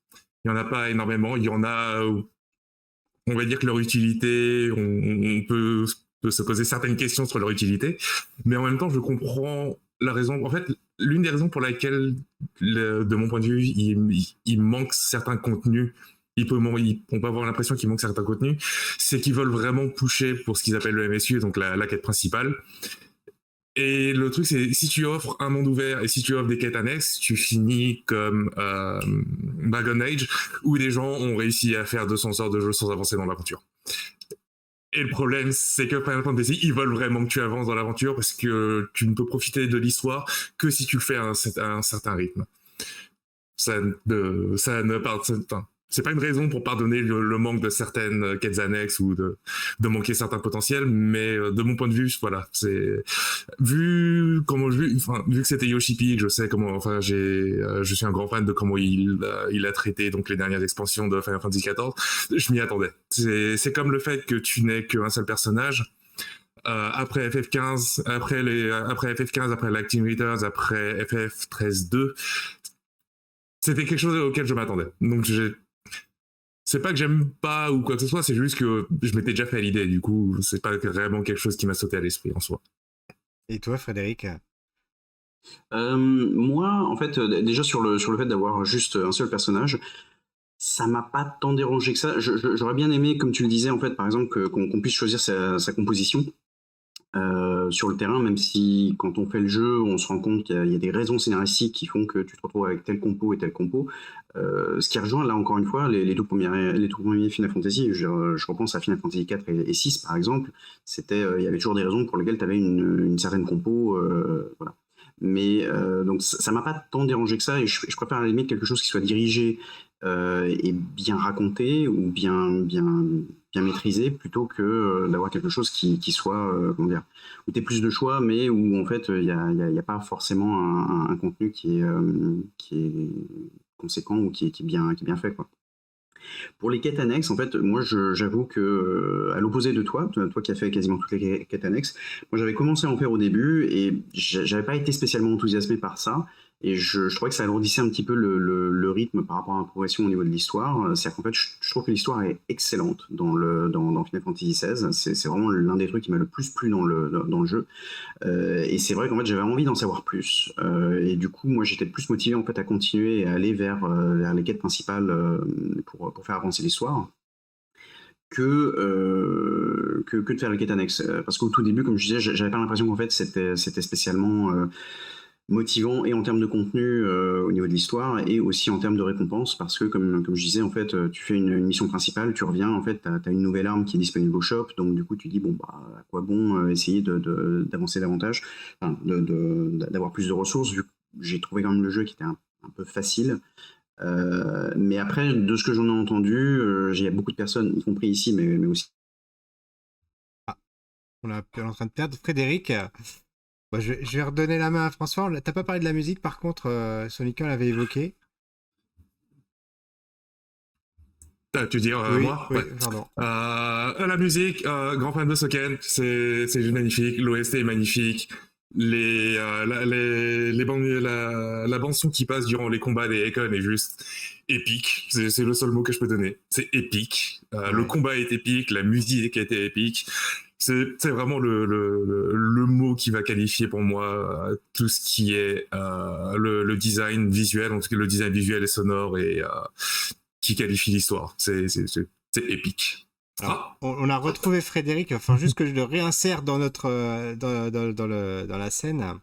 Il n'y en a pas énormément. Il y en a, on va dire que leur utilité, on peut se poser certaines questions sur leur utilité. Mais en même temps, je comprends la raison. En fait, l'une des raisons pour laquelle, de mon point de vue, il manque certains contenus, on peut avoir l'impression qu'il manque certains contenus, c'est qu'ils veulent vraiment pusher pour ce qu'ils appellent le MSU, donc la quête principale. Et le truc, c'est si tu offres un monde ouvert et si tu offres des quêtes annexes, tu finis comme Dragon Age, où des gens ont réussi à faire 200 heures de jeu sans avancer dans l'aventure. Et le problème, c'est que Final Fantasy, ils veulent vraiment que tu avances dans l'aventure parce que tu ne peux profiter de l'histoire que si tu le fais à un certain rythme. Ça ne c'est pas une raison pour pardonner le manque de certaines quêtes annexes ou de manquer certains potentiels, mais de mon point de vue, voilà, c'est vu que c'était Yoshi P, je sais comment, je suis un grand fan de comment il a traité donc les dernières expansions de Final Fantasy XIV. Je m'y attendais. C'est comme le fait que tu n'aies qu'un seul personnage. Après FF15, après FF15, après l'Acting Readers, après FF13-2, c'était quelque chose auquel je m'attendais. Donc c'est pas que j'aime pas ou quoi que ce soit, c'est juste que je m'étais déjà fait à l'idée, du coup, c'est pas vraiment quelque chose qui m'a sauté à l'esprit en soi. Et toi, Frédéric? Moi, en fait, déjà sur le fait d'avoir juste un seul personnage, ça m'a pas tant dérangé que ça. J'aurais bien aimé, comme tu le disais, en fait, par exemple, qu'on puisse choisir sa composition. Sur le terrain, même si quand on fait le jeu, on se rend compte qu'il y a des raisons scénaristiques qui font que tu te retrouves avec tel compo et tel compo. Ce qui rejoint, là encore une fois, les tout premiers Final Fantasy. Je repense à Final Fantasy 4 et 6 par exemple. Il y avait toujours des raisons pour lesquelles tu avais une certaine compo. Voilà. Mais donc ça m'a pas tant dérangé que ça, et je préfère à la limite quelque chose qui soit dirigé et bien raconté ou bien maîtrisé, plutôt que d'avoir quelque chose qui soit, comment dire, où tu as plus de choix, mais où en fait il n'y a pas forcément un contenu qui est conséquent ou qui est bien fait, quoi. Pour les quêtes annexes, en fait, moi, j'avoue que, à l'opposé de toi qui as fait quasiment toutes les quêtes annexes, moi, j'avais commencé à en faire au début et j'avais pas été spécialement enthousiasmé par ça. Et je trouvais que ça alourdissait un petit peu le rythme par rapport à la progression au niveau de l'histoire. C'est-à-dire qu'en fait, je trouve que l'histoire est excellente dans Final Fantasy XVI. C'est vraiment l'un des trucs qui m'a le plus plu dans le jeu. Et c'est vrai qu'en fait, j'avais envie d'en savoir plus. Et du coup, moi, j'étais plus motivé en fait à continuer et à aller vers les quêtes principales pour faire avancer l'histoire que de faire les quêtes annexes. Parce qu'au tout début, comme je disais, j'avais pas l'impression qu'en fait c'était spécialement motivant, et en termes de contenu au niveau de l'histoire, et aussi en termes de récompense, parce que comme je disais, en fait, tu fais une mission principale, tu reviens, en fait, t'as une nouvelle arme qui est disponible au shop, donc du coup tu dis bon bah à quoi bon essayer d'avancer davantage, enfin, d'avoir plus de ressources, vu que j'ai trouvé quand même le jeu qui était un peu facile. Mais après, de ce que j'en ai entendu, il y a beaucoup de personnes, y compris ici, mais aussi. On est en train de perdre Frédéric. Bah, je vais redonner la main à François. T'as pas parlé de la musique, par contre, Sonica l'avait évoqué. Tu dis oui, moi oui, ouais. Pardon. La musique, grand fan de Soken, c'est juste magnifique. L'OST est magnifique. La bande son qui passe durant les combats des Econ est juste épique. C'est le seul mot que je peux donner. C'est épique. Ouais. Le combat est épique, la musique était épique. C'est vraiment le mot qui va qualifier pour moi tout ce qui est le design visuel, en tout cas le design visuel et sonore, et qui qualifie l'histoire. C'est épique. Alors, on a retrouvé Frédéric, enfin juste que je le réinsère dans dans la scène.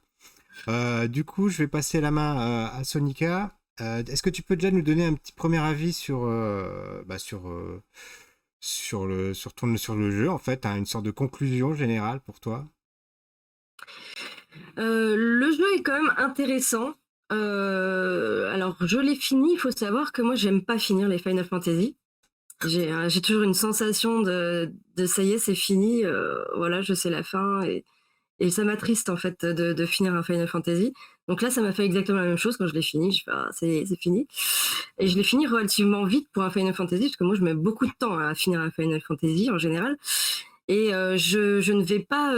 Du coup, je vais passer la main à Sonica. Est-ce que tu peux déjà nous donner un petit premier avis sur le jeu, en fait, hein, une sorte de conclusion générale pour toi? Le jeu est quand même intéressant. Alors, je l'ai fini. Il faut savoir que moi, j'aime pas finir les Final Fantasy. J'ai toujours une sensation de ça y est, c'est fini. Voilà, je sais la fin, et ça m'attriste en fait de finir un Final Fantasy. Donc là, ça m'a fait exactement la même chose quand je l'ai fini. Je fais c'est fini. Et je l'ai fini relativement vite pour un Final Fantasy, parce que moi, je mets beaucoup de temps à finir un Final Fantasy en général. Et je ne vais pas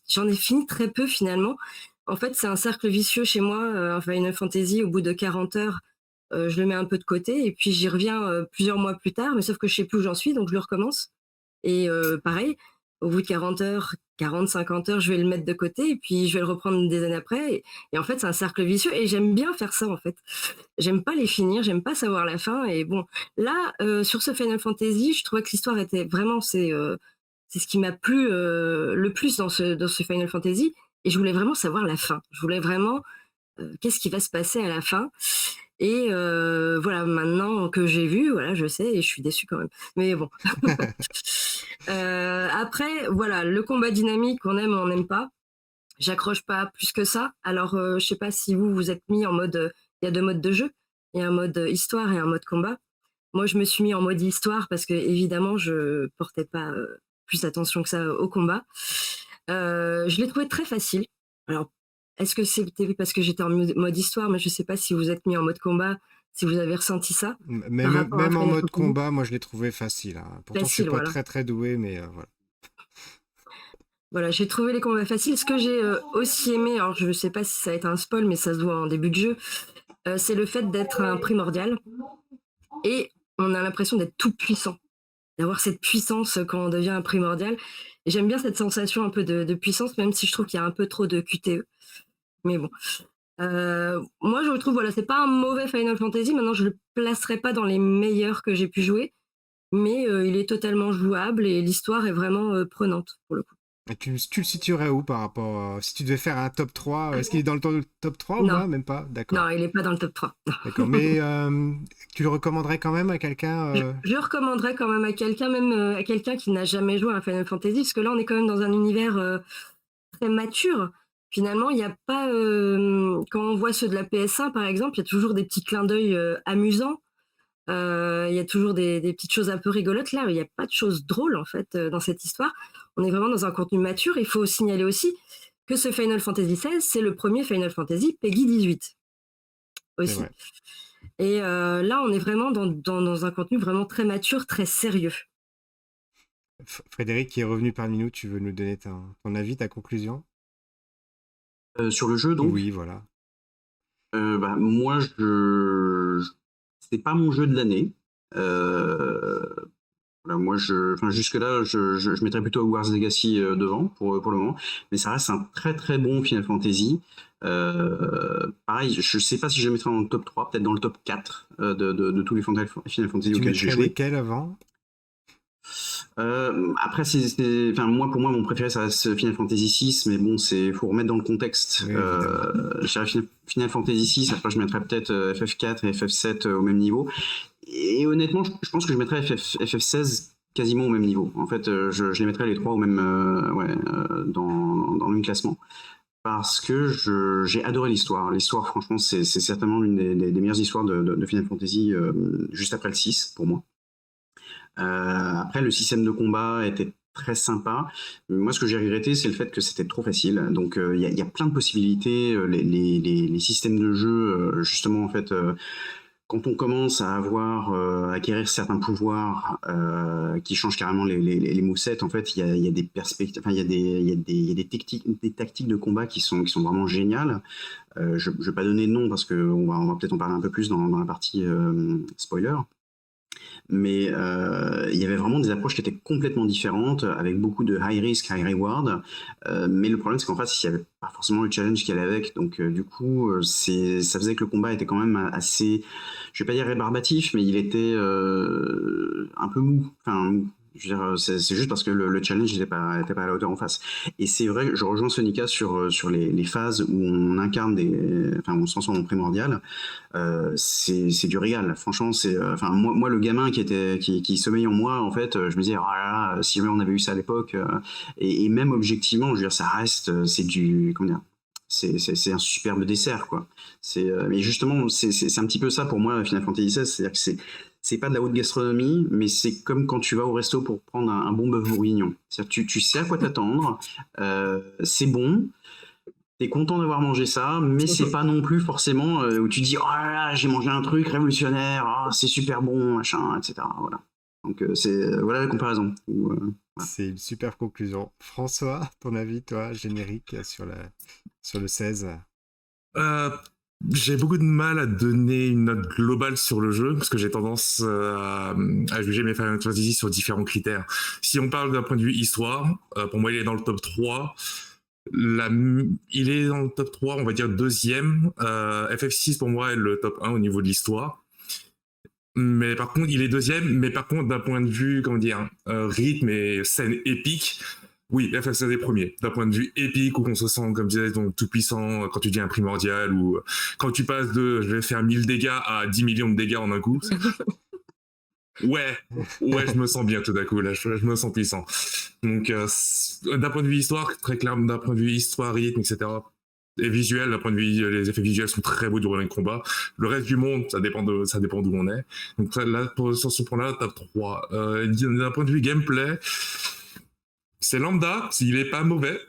j'en ai fini très peu finalement, En fait, c'est un cercle vicieux chez moi, un Final Fantasy, au bout de 40 heures, je le mets un peu de côté et puis j'y reviens, plusieurs mois plus tard, mais sauf que je sais plus où j'en suis, donc je le recommence et pareil, au bout de 40 heures, 40-50 heures, je vais le mettre de côté et puis je vais le reprendre des années après et en fait, c'est un cercle vicieux et j'aime bien faire ça, en fait. J'aime pas les finir, j'aime pas savoir la fin et bon, là, sur ce Final Fantasy, je trouvais que l'histoire était vraiment c'est ce qui m'a plu, le plus dans ce Final Fantasy et je voulais vraiment savoir la fin. Je voulais vraiment, qu'est-ce qui va se passer à la fin et maintenant que j'ai vu, voilà, je sais et je suis déçue quand même. Mais bon. Après, voilà, le combat dynamique, on aime ou on n'aime pas. J'accroche pas plus que ça. Alors, je sais pas si vous êtes mis en mode, il y a 2 modes de jeu. Il y a un mode, histoire et un mode combat. Moi, je me suis mis en mode histoire parce qu'évidemment, je portais pas, plus attention que ça au combat. Je l'ai trouvé très facile. Alors, est-ce que c'était parce que j'étais en mode histoire? Mais je sais pas si vous êtes mis en mode combat, si vous avez ressenti ça par rapport à Même en Final mode Fantasy? combat, moi je l'ai trouvé facile, hein. Pourtant, je suis Facile, pas voilà. très très doué, mais voilà. Voilà, j'ai trouvé les combats faciles. Ce que j'ai, aussi aimé, alors je sais pas si ça va être un spoil, mais ça se voit en début de jeu, c'est le fait d'être un primordial et on a l'impression d'être tout puissant, d'avoir cette puissance quand on devient un primordial et j'aime bien cette sensation un peu de puissance, même si je trouve qu'il y a un peu trop de QTE. Mais bon, moi je le trouve, voilà, c'est pas un mauvais Final Fantasy. Maintenant, je le placerai pas dans les meilleurs que j'ai pu jouer, mais il est totalement jouable et l'histoire est vraiment, prenante pour le coup. Et tu le situerais où par rapport si tu devais faire un top 3, est-ce qu'il est dans le top 3 ou Non, pas? Même pas? D'accord. non, il est pas dans le top 3. D'accord. Mais tu le recommanderais quand même à quelqu'un Je recommanderais quand même à quelqu'un, même, à quelqu'un qui n'a jamais joué à un Final Fantasy, parce que là, on est quand même dans un univers, très mature. Finalement, il y a pas, quand on voit ceux de la PS1, par exemple, il y a toujours des petits clins d'œil, amusants. Il y a toujours des petites choses un peu rigolotes. Là, il y a pas de choses drôles, en fait, dans cette histoire. On est vraiment dans un contenu mature. Il faut signaler aussi que ce Final Fantasy XVI, c'est le premier Final Fantasy PEGI 18 c'est aussi vrai. et là, on est vraiment dans un contenu vraiment très mature, très sérieux. Frédéric qui est revenu parmi nous, tu veux nous donner ton avis, ta conclusion? Sur le jeu, donc, Oui, voilà. moi, c'est pas mon jeu de l'année. Voilà, moi, jusque-là, je mettrais plutôt Hogwarts Legacy devant pour le moment, mais ça reste un très très bon Final Fantasy. Pareil, je sais pas si je le mettrais dans le top 3, peut-être dans le top 4 de tous les Final Fantasy Tu auxquels j'ai mettrais joué. lesquels avant? Après, moi, pour moi, mon préféré, ça reste Final Fantasy VI, mais bon, faut remettre dans le contexte. Oui, évidemment. Je dirais Final Fantasy VI, après, je mettrais peut-être FF4 et FF7 au même niveau. Et honnêtement, je pense que je mettrais FF16 quasiment au même niveau. En fait, je les mettrais les trois au même, dans le même classement. Parce que j'ai adoré l'histoire. L'histoire, franchement, c'est certainement l'une des meilleures histoires de Final Fantasy, juste après le 6, pour moi. Après, le système de combat était très sympa. Moi, ce que j'ai regretté, c'est le fait que c'était trop facile. Donc, il y a plein de possibilités. Les systèmes de jeu, justement, en fait, quand on commence à acquérir certains pouvoirs qui changent carrément les movesets, en fait, il y a des perspectives, enfin, il y a des tactiques de combat qui sont vraiment géniales. Je ne vais pas donner de nom parce qu'on va peut-être en parler un peu plus dans la partie spoiler. Mais il y avait vraiment des approches qui étaient complètement différentes, avec beaucoup de high risk, high reward. Mais le problème, c'est qu'en fait, il n'y avait pas forcément le challenge qui allait avec. Donc, du coup, ça faisait que le combat était quand même assez, je vais pas dire rébarbatif, mais il était un peu mou. Enfin, je veux dire, c'est juste parce que le challenge n'était pas à la hauteur en face. Et c'est vrai que je rejoins Sonika sur les phases où on incarne enfin, on se transforme en primordial. C'est du régal. Franchement, enfin, moi, le gamin qui sommeille en moi, en fait, je me disais, oh là là, si jamais on avait eu ça à l'époque, et même objectivement, je veux dire, ça reste, c'est du, comment dire, c'est un superbe dessert, quoi. Mais justement, c'est un petit peu ça pour moi, Final Fantasy XVI, c'est-à-dire que c'est pas de la haute gastronomie, mais c'est comme quand tu vas au resto pour prendre un bon bœuf bourguignon. C'est-à-dire tu sais à quoi t'attendre, c'est bon, t'es content d'avoir mangé ça, mais c'est pas non plus forcément où tu dis, oh là là, j'ai mangé un truc révolutionnaire, oh, c'est super bon, machin, etc. Voilà. Donc voilà la comparaison. C'est une super conclusion. François, ton avis, toi, générique sur sur le 16? Euh, j'ai beaucoup de mal à donner une note globale sur le jeu parce que j'ai tendance à juger mes Final Fantasy sur différents critères. Si on parle d'un point de vue histoire, pour moi il est dans le top 3. Il est dans le top 3, on va dire deuxième. FF6 pour moi est le top 1 au niveau de l'histoire. Mais par contre, il est deuxième, mais par contre, d'un point de vue, comment dire, rythme et scène épique, oui, FF16 est premier. D'un point de vue épique, où on se sent, comme je disais, donc, tout puissant quand tu deviens un primordial, ou quand tu passes de je vais faire 1000 dégâts à 10 millions de dégâts en un coup. Ouais, je me sens bien tout d'un coup, là, je me sens puissant. Donc, d'un point de vue histoire, très clairement, d'un point de vue histoire, rythme, etc. Et visuel, d'un point de vue, les effets visuels sont très beaux durant les combats. Le reste du monde, ça dépend d'où on est. Donc là, sur ce point-là, top 3. D'un point de vue gameplay, c'est lambda, il est pas mauvais.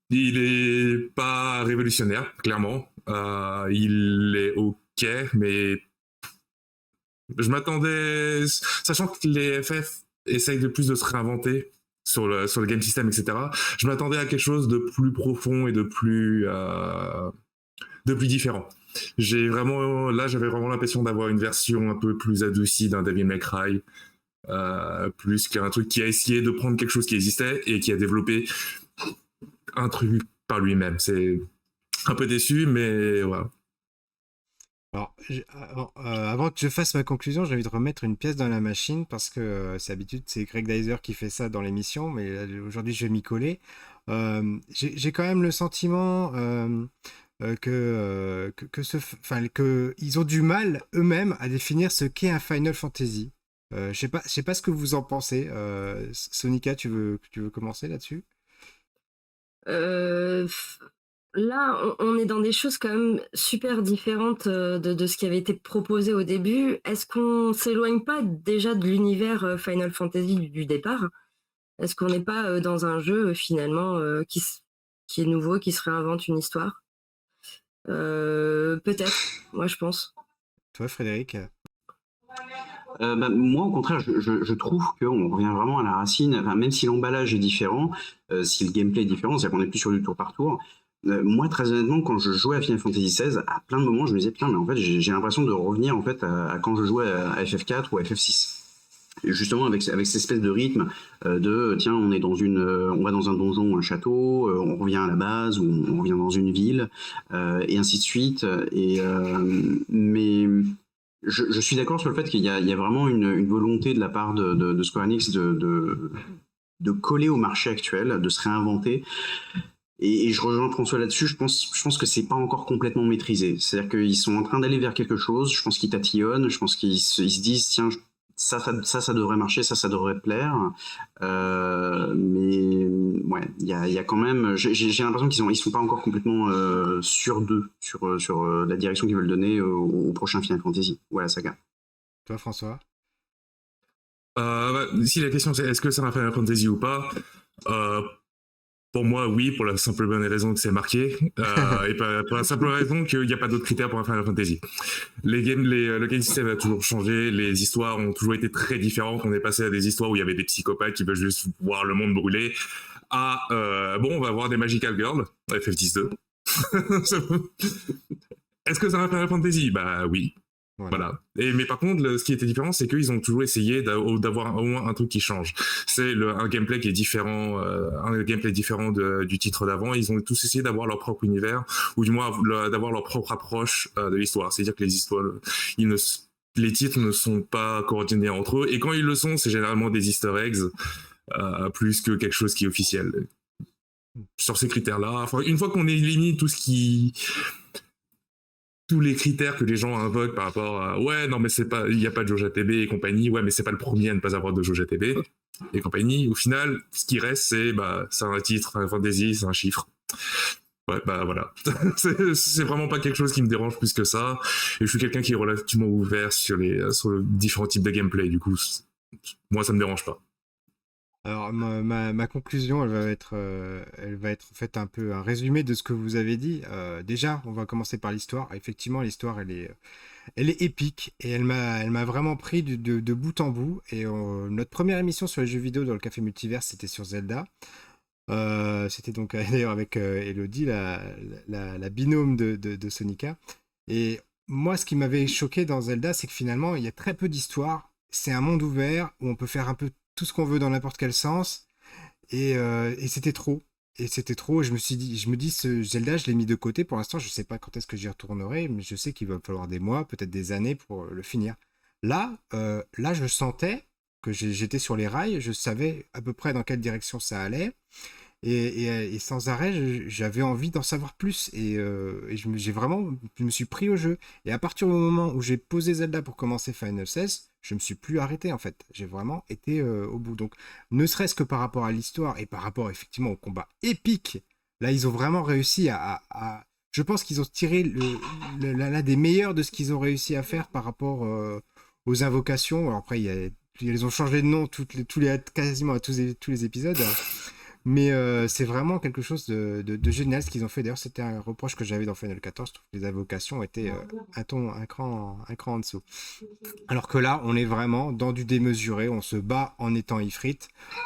Il est pas révolutionnaire, clairement. Il est ok, mais je m'attendais, sachant que les FF essayent de plus de se réinventer sur le game system, etc. Je m'attendais à quelque chose de plus profond et de plus différent. J'avais vraiment l'impression d'avoir une version un peu plus adoucie d'un Devil May Cry, plus qu'un truc qui a essayé de prendre quelque chose qui existait et qui a développé un truc par lui-même. C'est un peu déçu, mais voilà. Alors, avant que je fasse ma conclusion, j'ai envie de remettre une pièce dans la machine parce que c'est d'habitude, c'est Greg Dyser qui fait ça dans l'émission, mais aujourd'hui je vais m'y coller. J'ai quand même le sentiment que ils ont du mal eux-mêmes à définir ce qu'est un Final Fantasy. Je sais pas ce que vous en pensez. Sonika, tu veux commencer là-dessus? Euh, Là, on est dans des choses quand même super différentes de ce qui avait été proposé au début. Est-ce qu'on s'éloigne pas déjà de l'univers Final Fantasy du départ? Est-ce qu'on n'est pas dans un jeu finalement qui est nouveau, qui se réinvente une histoire? Peut-être, moi je pense. Toi, Frédéric? Moi, au contraire, je trouve qu'on revient vraiment à la racine, enfin, même si l'emballage est différent, si le gameplay est différent, c'est-à-dire qu'on est plus sur du tour par tour. Moi, très honnêtement, quand je jouais à Final Fantasy XVI, à plein de moments, je me disais, putain, mais en fait, j'ai l'impression de revenir en fait, à quand je jouais à FF4 ou à FF6. Et justement, avec cette espèce de rythme tiens, on va dans un donjon ou un château, on revient à la base, ou on revient dans une ville, et ainsi de suite. Mais je suis d'accord sur le fait qu'il y a vraiment une volonté de la part de Square Enix de coller au marché actuel, de se réinventer. Et je rejoins François là-dessus, je pense que c'est pas encore complètement maîtrisé. C'est-à-dire qu'ils sont en train d'aller vers quelque chose, je pense qu'ils tatillonnent, je pense qu'ils se disent, tiens, ça devrait marcher, ça devrait plaire. Mais ouais, il y a quand même, j'ai l'impression qu'ils sont pas encore complètement sûrs d'eux, sur la direction qu'ils veulent donner au prochain Final Fantasy. Voilà, saga. Toi, François? Si la question c'est est-ce que c'est un Final Fantasy ou pas, pour moi, oui, pour la simple bonne raison que c'est marqué, et pour la simple raison qu'il n'y a pas d'autres critères pour un Final Fantasy. Le game system a toujours changé, les histoires ont toujours été très différentes. On est passé à des histoires où il y avait des psychopathes qui veulent juste voir le monde brûler, à on va avoir des Magical Girls, FF10-2. Est-ce que c'est un Final Fantasy? Bah oui. Voilà. Mais par contre, ce qui était différent, c'est qu'ils ont toujours essayé d'avoir au moins un truc qui change. C'est un gameplay qui est différent, du titre d'avant. Ils ont tous essayé d'avoir leur propre univers, ou du moins d'avoir leur propre approche de l'histoire. C'est-à-dire que les titres ne sont pas coordonnés entre eux, et quand ils le sont, c'est généralement des Easter eggs, plus que quelque chose qui est officiel. Sur ces critères-là, une fois qu'on élimine tous les critères que les gens invoquent par rapport à ouais non mais il n'y a pas de jauge ATB et compagnie, ouais mais c'est pas le premier à ne pas avoir de jauge ATB et compagnie, au final ce qui reste c'est un titre, un fantasy, c'est un chiffre. Ouais, voilà. c'est vraiment pas quelque chose qui me dérange plus que ça, et je suis quelqu'un qui est relativement ouvert sur les différents types de gameplay, du coup moi ça me dérange pas. Alors, ma conclusion, elle va être en fait un peu un résumé de ce que vous avez dit. Déjà, on va commencer par l'histoire. Effectivement, l'histoire, elle est épique, et elle m'a vraiment pris de bout en bout. Et notre première émission sur les jeux vidéo dans le Café Multivers, c'était sur Zelda. C'était donc d'ailleurs avec Elodie, la binôme de Sonica. Et moi, ce qui m'avait choqué dans Zelda, c'est que finalement, il y a très peu d'histoire. C'est un monde ouvert où on peut faire un peu tout ce qu'on veut dans n'importe quel sens. Et c'était trop. Et c'était trop. Je me dis, ce Zelda, je l'ai mis de côté. Pour l'instant, je sais pas quand est-ce que j'y retournerai, mais je sais qu'il va me falloir des mois, peut-être des années pour le finir. Là, je sentais que j'étais sur les rails. Je savais à peu près dans quelle direction ça allait. Et sans arrêt, j'avais envie d'en savoir plus. Et je me suis pris au jeu. Et à partir du moment où j'ai posé Zelda pour commencer Final 16, je me suis plus arrêté en fait. J'ai vraiment été au bout. Donc, ne serait-ce que par rapport à l'histoire et par rapport effectivement au combat épique, là, ils ont vraiment réussi je pense qu'ils ont tiré l'un des meilleurs de ce qu'ils ont réussi à faire par rapport aux invocations. Alors après, ils ont changé de nom quasiment à tous les épisodes. Mais c'est vraiment quelque chose de génial ce qu'ils ont fait. D'ailleurs, c'était un reproche que j'avais dans Final 14. Je trouve que les invocations étaient un cran en dessous. Alors que là, on est vraiment dans du démesuré. On se bat en étant Ifrit.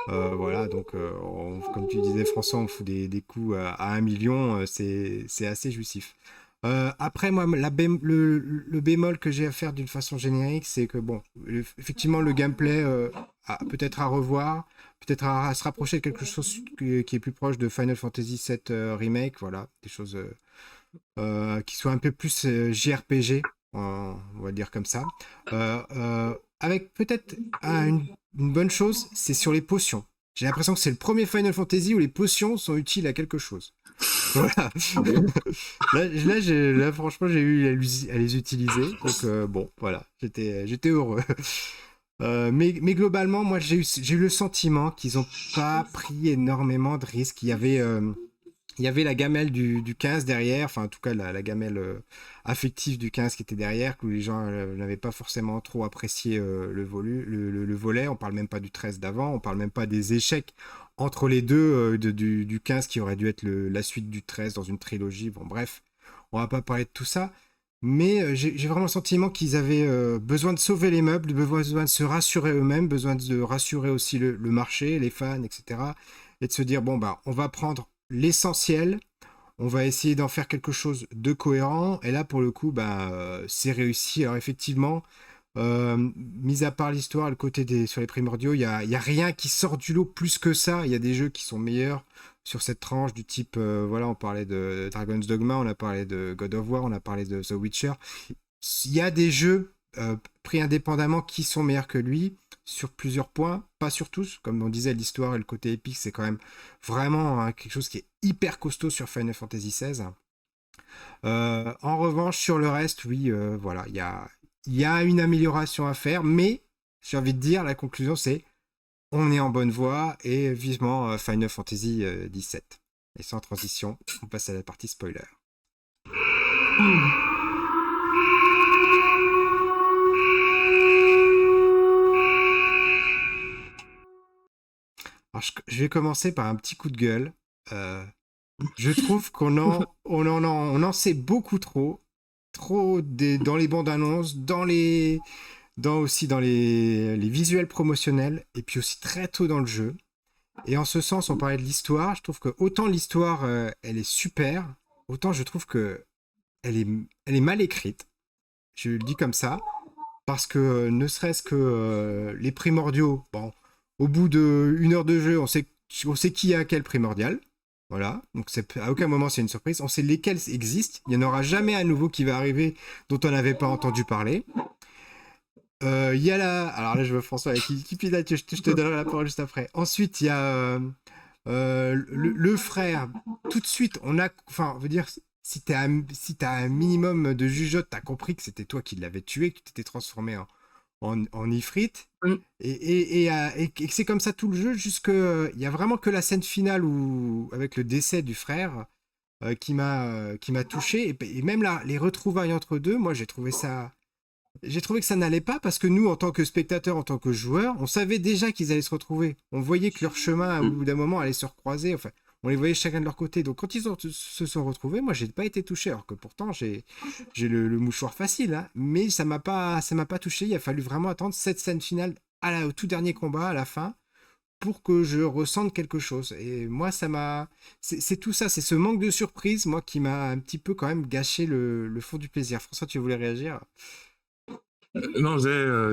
Voilà, donc comme tu disais, François, on fout des coups à 1 million. C'est assez jouissif. Après, moi, le bémol que j'ai à faire d'une façon générique, c'est que, bon, effectivement, le gameplay, peut-être à revoir, peut-être à se rapprocher de quelque chose qui est plus proche de Final Fantasy VII Remake, voilà, des choses qui soient un peu plus JRPG, on va dire comme ça. Avec peut-être une bonne chose, c'est sur les potions. J'ai l'impression que c'est le premier Final Fantasy où les potions sont utiles à quelque chose. Voilà. Là, franchement, j'ai eu à les utiliser. Donc, bon, voilà, j'étais heureux. Mais globalement, moi, j'ai eu le sentiment qu'ils n'ont pas pris énormément de risques. Il y avait la gamelle du 15 derrière, enfin, en tout cas, la gamelle affective du 15 qui était derrière, que les gens n'avaient pas forcément trop apprécié le volet. On parle même pas du 13 d'avant, on parle même pas des échecs entre les deux du 15 qui aurait dû être la suite du 13 dans une trilogie. Bon, bref, on va pas parler de tout ça. Mais j'ai vraiment le sentiment qu'ils avaient besoin de sauver les meubles, besoin de se rassurer eux-mêmes, besoin de rassurer aussi le marché, les fans, etc. Et de se dire, bon, bah, on va prendre l'essentiel, on va essayer d'en faire quelque chose de cohérent. Et là, pour le coup, bah, c'est réussi. Alors, effectivement, mis à part l'histoire, le côté sur les primordiaux, il y a rien qui sort du lot plus que ça. Il y a des jeux qui sont meilleurs sur cette tranche du type, voilà, on parlait de Dragon's Dogma, on a parlé de God of War, on a parlé de The Witcher. Il y a des jeux pris indépendamment qui sont meilleurs que lui sur plusieurs points, pas sur tous. Comme on disait, l'histoire et le côté épique, c'est quand même vraiment quelque chose qui est hyper costaud sur Final Fantasy XVI. En revanche, sur le reste, oui, voilà, il y a une amélioration à faire, mais j'ai envie de dire, la conclusion, c'est on est en bonne voie et vivement Final Fantasy XVII. Et sans transition, on passe à la partie spoiler. Alors, je vais commencer par un petit coup de gueule. Je trouve qu'on en sait beaucoup trop dans les bandes annonces, aussi dans les visuels promotionnels, et puis aussi très tôt dans le jeu. Et en ce sens, on parlait de l'histoire. Je trouve que autant l'histoire, elle est super, autant je trouve que elle est mal écrite. Je le dis comme ça, parce que ne serait-ce que les primordiaux, bon, au bout d'une heure de jeu, on sait qui a quel primordial. Voilà, donc à aucun moment c'est une surprise. On sait lesquels existent. Il n'y en aura jamais un nouveau qui va arriver dont on n'avait pas entendu parler. Il y a alors là je veux François qui pilote, je te donnerai la parole juste après. Ensuite il y a le frère. Tout de suite enfin on veut dire si t'as un minimum de jugeote, t'as compris que c'était toi qui l'avais tué, que tu t'étais transformé en Ifrit. Et que c'est comme ça tout le jeu, il y a vraiment que la scène finale avec le décès du frère qui m'a touché. Et même là, les retrouvailles entre deux, moi j'ai trouvé que ça n'allait pas, parce que nous, en tant que spectateurs, en tant que joueurs, on savait déjà qu'ils allaient se retrouver. On voyait que leur chemin, au bout d'un moment, allait se recroiser. Enfin, on les voyait chacun de leur côté. Donc quand ils se sont retrouvés, moi, j'ai pas été touché. Alors que pourtant, j'ai le mouchoir facile, hein, mais ça m'a pas touché. Il a fallu vraiment attendre cette scène finale au tout dernier combat, à la fin, pour que je ressente quelque chose. Et moi, c'est tout ça, c'est ce manque de surprise, moi, qui m'a un petit peu quand même gâché le fond du plaisir. François, tu voulais réagir? Non, tu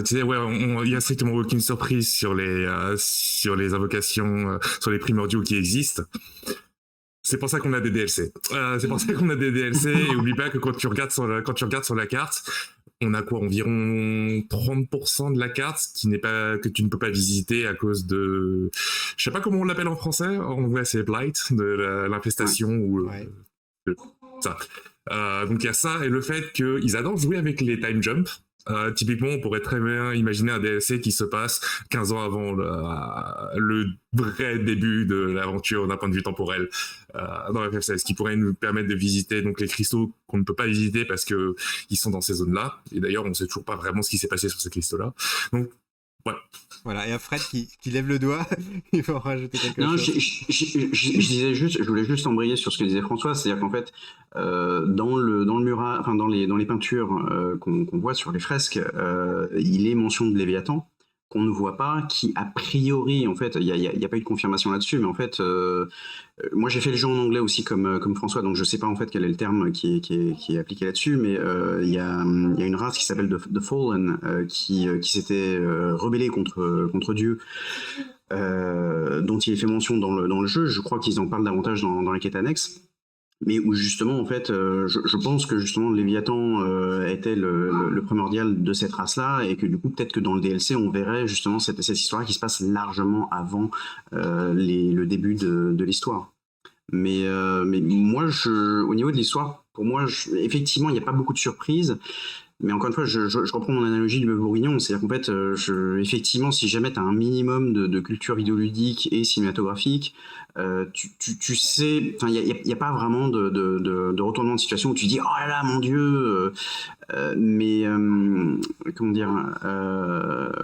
sais, ouais, il y a strictement aucune surprise sur les invocations, sur les primordiaux qui existent. C'est pour ça qu'on a des DLC. C'est pour ça qu'on a des DLC. Et oublie pas que quand tu regardes sur la carte, on a quoi, environ 30% de la carte que tu ne peux pas visiter à cause de, je sais pas comment on l'appelle en français. En anglais, c'est Blight, de l'infestation ou ça. Donc il y a ça et le fait qu'ils adorent jouer avec les time jumps. Typiquement, on pourrait très bien imaginer un DLC qui se passe 15 ans avant le vrai début de l'aventure d'un point de vue temporel dans FF16, qui pourrait nous permettre de visiter donc les cristaux qu'on ne peut pas visiter parce que ils sont dans ces zones-là. Et d'ailleurs, on ne sait toujours pas vraiment ce qui s'est passé sur ces cristaux-là. Donc, voilà. Voilà, et Fred qui lève le doigt, il faut rajouter quelque chose. Je voulais juste embrayer sur ce que disait François, c'est-à-dire qu'en fait, dans le mural, enfin dans les peintures qu'on voit sur les fresques, il est mention de Léviathan qu'on ne voit pas, qui a priori, en fait, il y a pas eu de confirmation là-dessus, mais en fait, moi j'ai fait le jeu en anglais aussi comme François, donc je sais pas en fait quel est le terme qui est appliqué là-dessus, mais il y a une race qui s'appelle The Fallen qui s'était rebellée contre Dieu, dont il est fait mention dans le jeu. Je crois qu'ils en parlent davantage dans les quêtes annexes. Mais où justement, en fait, je pense que justement Léviathan était le primordial de cette race-là, et que du coup, peut-être que dans le DLC, on verrait justement cette histoire qui se passe largement avant le début de l'histoire. Mais moi, au niveau de l'histoire, pour moi, effectivement, il n'y a pas beaucoup de surprises. Mais encore une fois, je reprends mon analogie du bœuf bourguignon, c'est-à-dire qu'en fait, effectivement, si jamais tu as un minimum de culture vidéoludique et cinématographique, tu sais, il n'y a pas vraiment de retournement de situation où tu dis oh là là, mon Dieu, mais comment dire,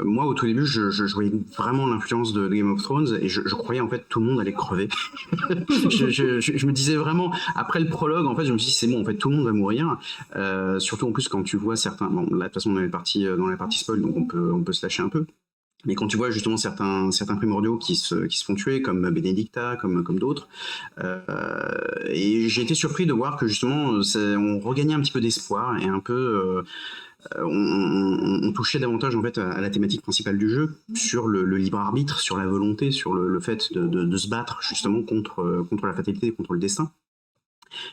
moi au tout début, je voyais vraiment l'influence de Game of Thrones et je croyais en fait tout le monde allait crever. je me disais vraiment, après le prologue, en fait, je me suis dit c'est bon, en fait, tout le monde va mourir. Surtout en plus quand tu vois certains, bon, là de toute façon on est parti dans la partie spoil, donc on peut se lâcher un peu. Mais quand tu vois justement certains primordiaux qui se font tuer, comme Benedicta, comme d'autres, et j'ai été surpris de voir que justement on regagnait un petit peu d'espoir et un peu on touchait davantage en fait à la thématique principale du jeu, sur le libre arbitre, sur la volonté, sur le fait de se battre justement contre la fatalité, contre le destin,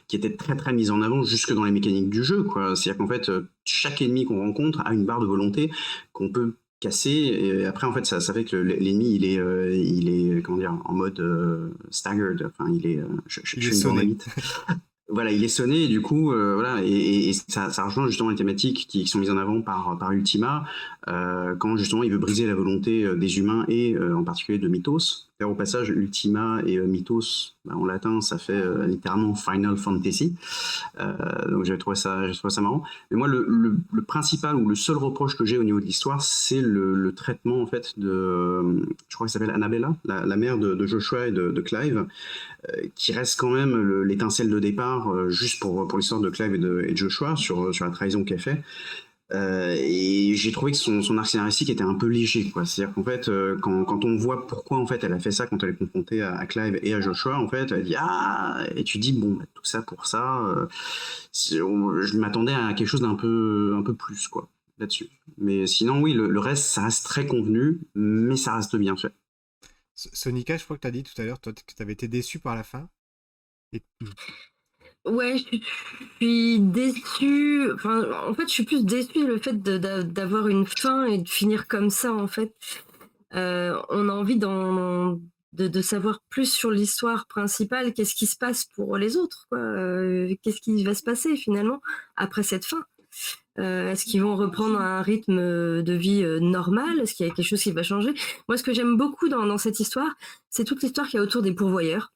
qui était très très mise en avant jusque dans les mécaniques du jeu, quoi. C'est-à-dire qu'en fait, chaque ennemi qu'on rencontre a une barre de volonté qu'on peut casser, et après en fait ça fait que l'ennemi il est comment dire, en mode staggered, enfin il est je suis une grande amie. Voilà, il est sonné et du coup, voilà, et ça rejoint justement les thématiques qui sont mises en avant par Ultima, quand justement il veut briser la volonté des humains et en particulier de Mythos. D'ailleurs, au passage, Ultima et Mythos, en latin, ça fait littéralement Final Fantasy. Donc j'ai trouvé ça marrant. Mais moi, le principal ou le seul reproche que j'ai au niveau de l'histoire, c'est le traitement en fait de, je crois qu'elle s'appelle Annabella, la mère de Joshua et de Clive, qui reste quand même l'étincelle de départ, juste pour l'histoire de Clive et de Joshua, sur la trahison qu'elle fait. Et j'ai trouvé que son arc scénaristique était un peu léger, quoi. C'est-à-dire qu'en fait, quand on voit pourquoi en fait elle a fait ça quand elle est confrontée à Clive et à Joshua, en fait, elle dit et tu dis bon, tout ça pour ça. Je m'attendais à quelque chose d'un peu plus, quoi, là-dessus. Mais sinon, oui, le reste, ça reste très convenu, mais ça reste bien fait. Sonika, je crois que tu as dit tout à l'heure, toi, que tu avais été déçu par la fin. Ouais, je suis déçue. Enfin, en fait, je suis plus déçue le fait d'avoir une fin et de finir comme ça, en fait. On a envie de savoir plus sur l'histoire principale, qu'est-ce qui se passe pour les autres, quoi. Qu'est-ce qui va se passer finalement après cette fin. Est-ce qu'ils vont reprendre un rythme de vie normal? Est-ce qu'il y a quelque chose qui va changer? Moi, ce que j'aime beaucoup dans cette histoire, c'est toute l'histoire qu'il y a autour des pourvoyeurs,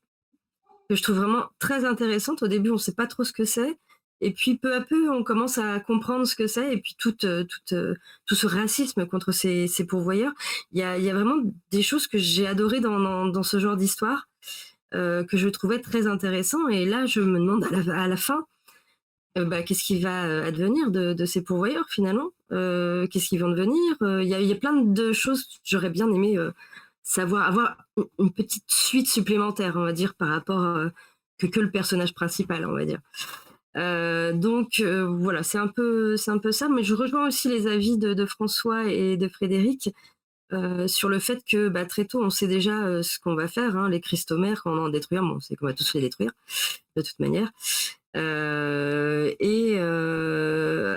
que je trouve vraiment très intéressante. Au début, on ne sait pas trop ce que c'est. Et puis, peu à peu, on commence à comprendre ce que c'est. Et puis, tout ce racisme contre ces pourvoyeurs. Il y a vraiment des choses que j'ai adorées dans ce genre d'histoire, que je trouvais très intéressant. Et là, je me demande à la fin, qu'est-ce qui va advenir de ces pourvoyeurs, finalement. Qu'est-ce qu'ils vont devenir. Il y a plein de choses. J'aurais bien aimé savoir avoir une petite suite supplémentaire, on va dire, par rapport que le personnage principal, on va dire. Donc voilà, c'est un peu ça, mais je rejoins aussi les avis de François et de Frédéric sur le fait que très tôt, on sait déjà ce qu'on va faire, hein, les cristomères, quand on va en détruire, bon, on sait qu'on va tous les détruire, de toute manière.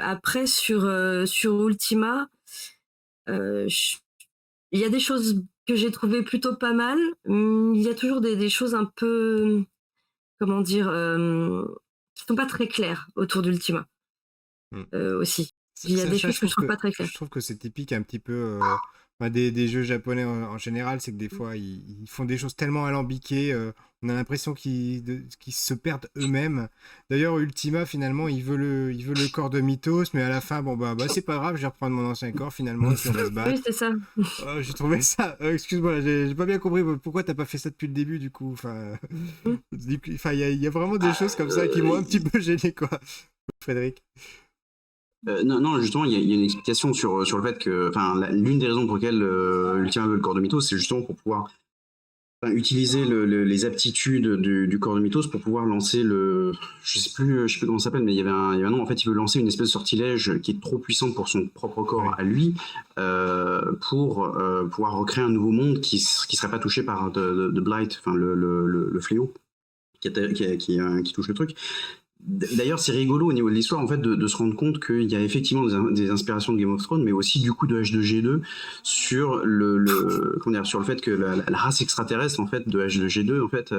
Après, sur Ultima, il y a des choses que j'ai trouvées plutôt pas mal. Il y a toujours des choses un peu, comment dire, qui sont pas très claires autour d'Ultima aussi. Il y a des choses que je trouve pas très claires. Je trouve que c'est typique un petit peu des jeux japonais en général, c'est que des fois ils font des choses tellement alambiquées, on a l'impression qu'ils se perdent eux-mêmes. D'ailleurs, Ultima, finalement, il veut le corps de Mythos, mais à la fin, bon bah c'est pas grave, je vais reprendre mon ancien corps finalement, et puis on va se battre. Oui, c'est ça. J'ai trouvé ça. Excuse-moi, j'ai pas bien compris pourquoi t'as pas fait ça depuis le début, du coup. Enfin, il y a vraiment des choses comme ça qui m'ont un petit peu gêné, quoi. Frédéric. Non, justement, il y a une explication sur le fait que, l'une des raisons pour lesquelles Ultima veut le corps de Mythos, c'est justement pour pouvoir utiliser les aptitudes du corps de Mythos pour pouvoir lancer je sais plus comment ça s'appelle, mais il y avait un nom. En fait, il veut lancer une espèce de sortilège qui est trop puissante pour son propre corps à lui, pour pouvoir recréer un nouveau monde qui serait pas touché par de Blight, enfin le fléau qui touche le truc. D'ailleurs, c'est rigolo au niveau de l'histoire, en fait, de se rendre compte qu'il y a effectivement des inspirations de Game of Thrones, mais aussi du coup de H2G2 sur sur le fait que la race extraterrestre, en fait, de H2G2, en fait,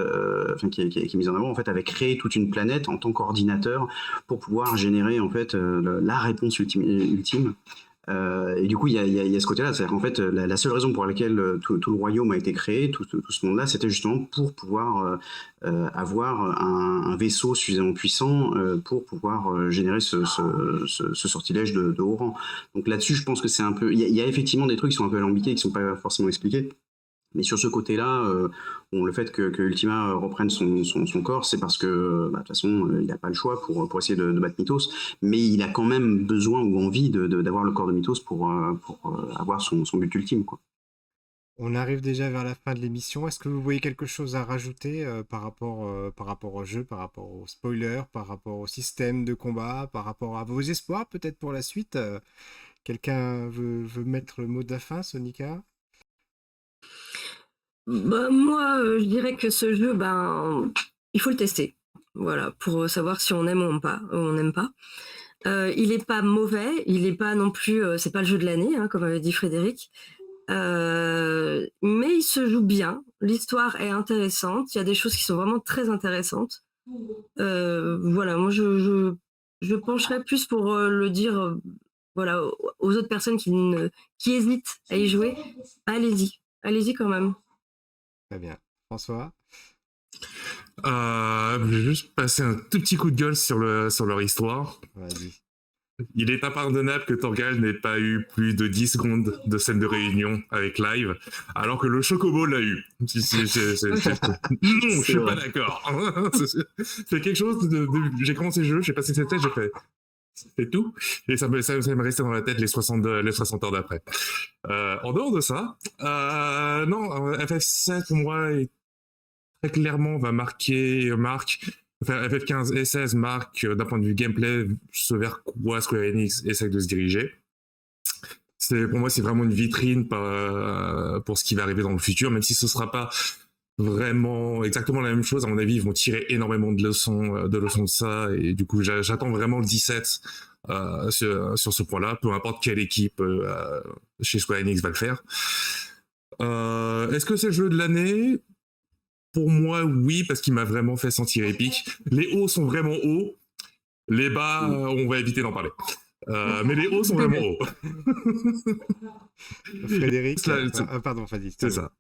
qui est mise en avant, en fait, avait créé toute une planète en tant qu'ordinateur pour pouvoir générer, en fait, la réponse ultime. Et du coup, il y a ce côté-là, c'est-à-dire qu'en fait, la seule raison pour laquelle tout le royaume a été créé, tout ce monde-là, c'était justement pour pouvoir avoir un vaisseau suffisamment puissant pour pouvoir générer ce sortilège de haut rang. Donc là-dessus, je pense que c'est un peu... Il y a effectivement des trucs qui sont un peu alambiqués, qui ne sont pas forcément expliqués. Mais sur ce côté-là, le fait que Ultima reprenne son corps, c'est parce que de toute façon, il n'a pas le choix pour essayer de battre Mythos, mais il a quand même besoin ou envie d'avoir le corps de Mythos pour avoir son but ultime, quoi. On arrive déjà vers la fin de l'émission. Est-ce que vous voyez quelque chose à rajouter par rapport au jeu, par rapport aux spoilers, par rapport au système de combat, par rapport à vos espoirs peut-être pour la suite Quelqu'un veut mettre le mot de la fin, Sonika? Moi, je dirais que ce jeu, il faut le tester. Voilà, pour savoir si on aime ou on n'aime pas. Il est pas mauvais, il est pas non plus, c'est pas le jeu de l'année, hein, comme avait dit Frédéric. Mais il se joue bien. L'histoire est intéressante. Il y a des choses qui sont vraiment très intéressantes. Voilà, moi je pencherais plus pour le dire, voilà, aux autres personnes qui hésitent à y jouer. Allez-y quand même. Très bien. François? Je vais juste passer un tout petit coup de gueule sur leur histoire. Vas-y. Il est impardonnable que Torgal n'ait pas eu plus de 10 secondes de scène de réunion avec live, alors que le Chocobo l'a eu. Non, je suis pas d'accord. C'est quelque chose j'ai commencé le jeu, je sais pas si c'était, j'ai fait... C'est tout. Et ça m'est resté dans la tête les 60 heures d'après. En dehors de ça, non, FF7 pour moi très clairement marque, enfin, FF15 et 16 marquent d'un point de vue gameplay ce vers quoi Square Enix essaie de se diriger. Pour moi, c'est vraiment une vitrine pour ce qui va arriver dans le futur, même si ce sera pas vraiment exactement la même chose. À mon avis, ils vont tirer énormément de leçons de ça, et du coup, j'attends vraiment le 17 sur ce point-là, peu importe quelle équipe chez Square Enix va le faire. Est-ce que c'est le jeu de l'année? Pour moi, oui, parce qu'il m'a vraiment fait sentir épique. Les hauts sont vraiment hauts. Les bas, on va éviter d'en parler. Mais les hauts sont vraiment hauts. Frédéric, pardon, Fadi. C'est ça.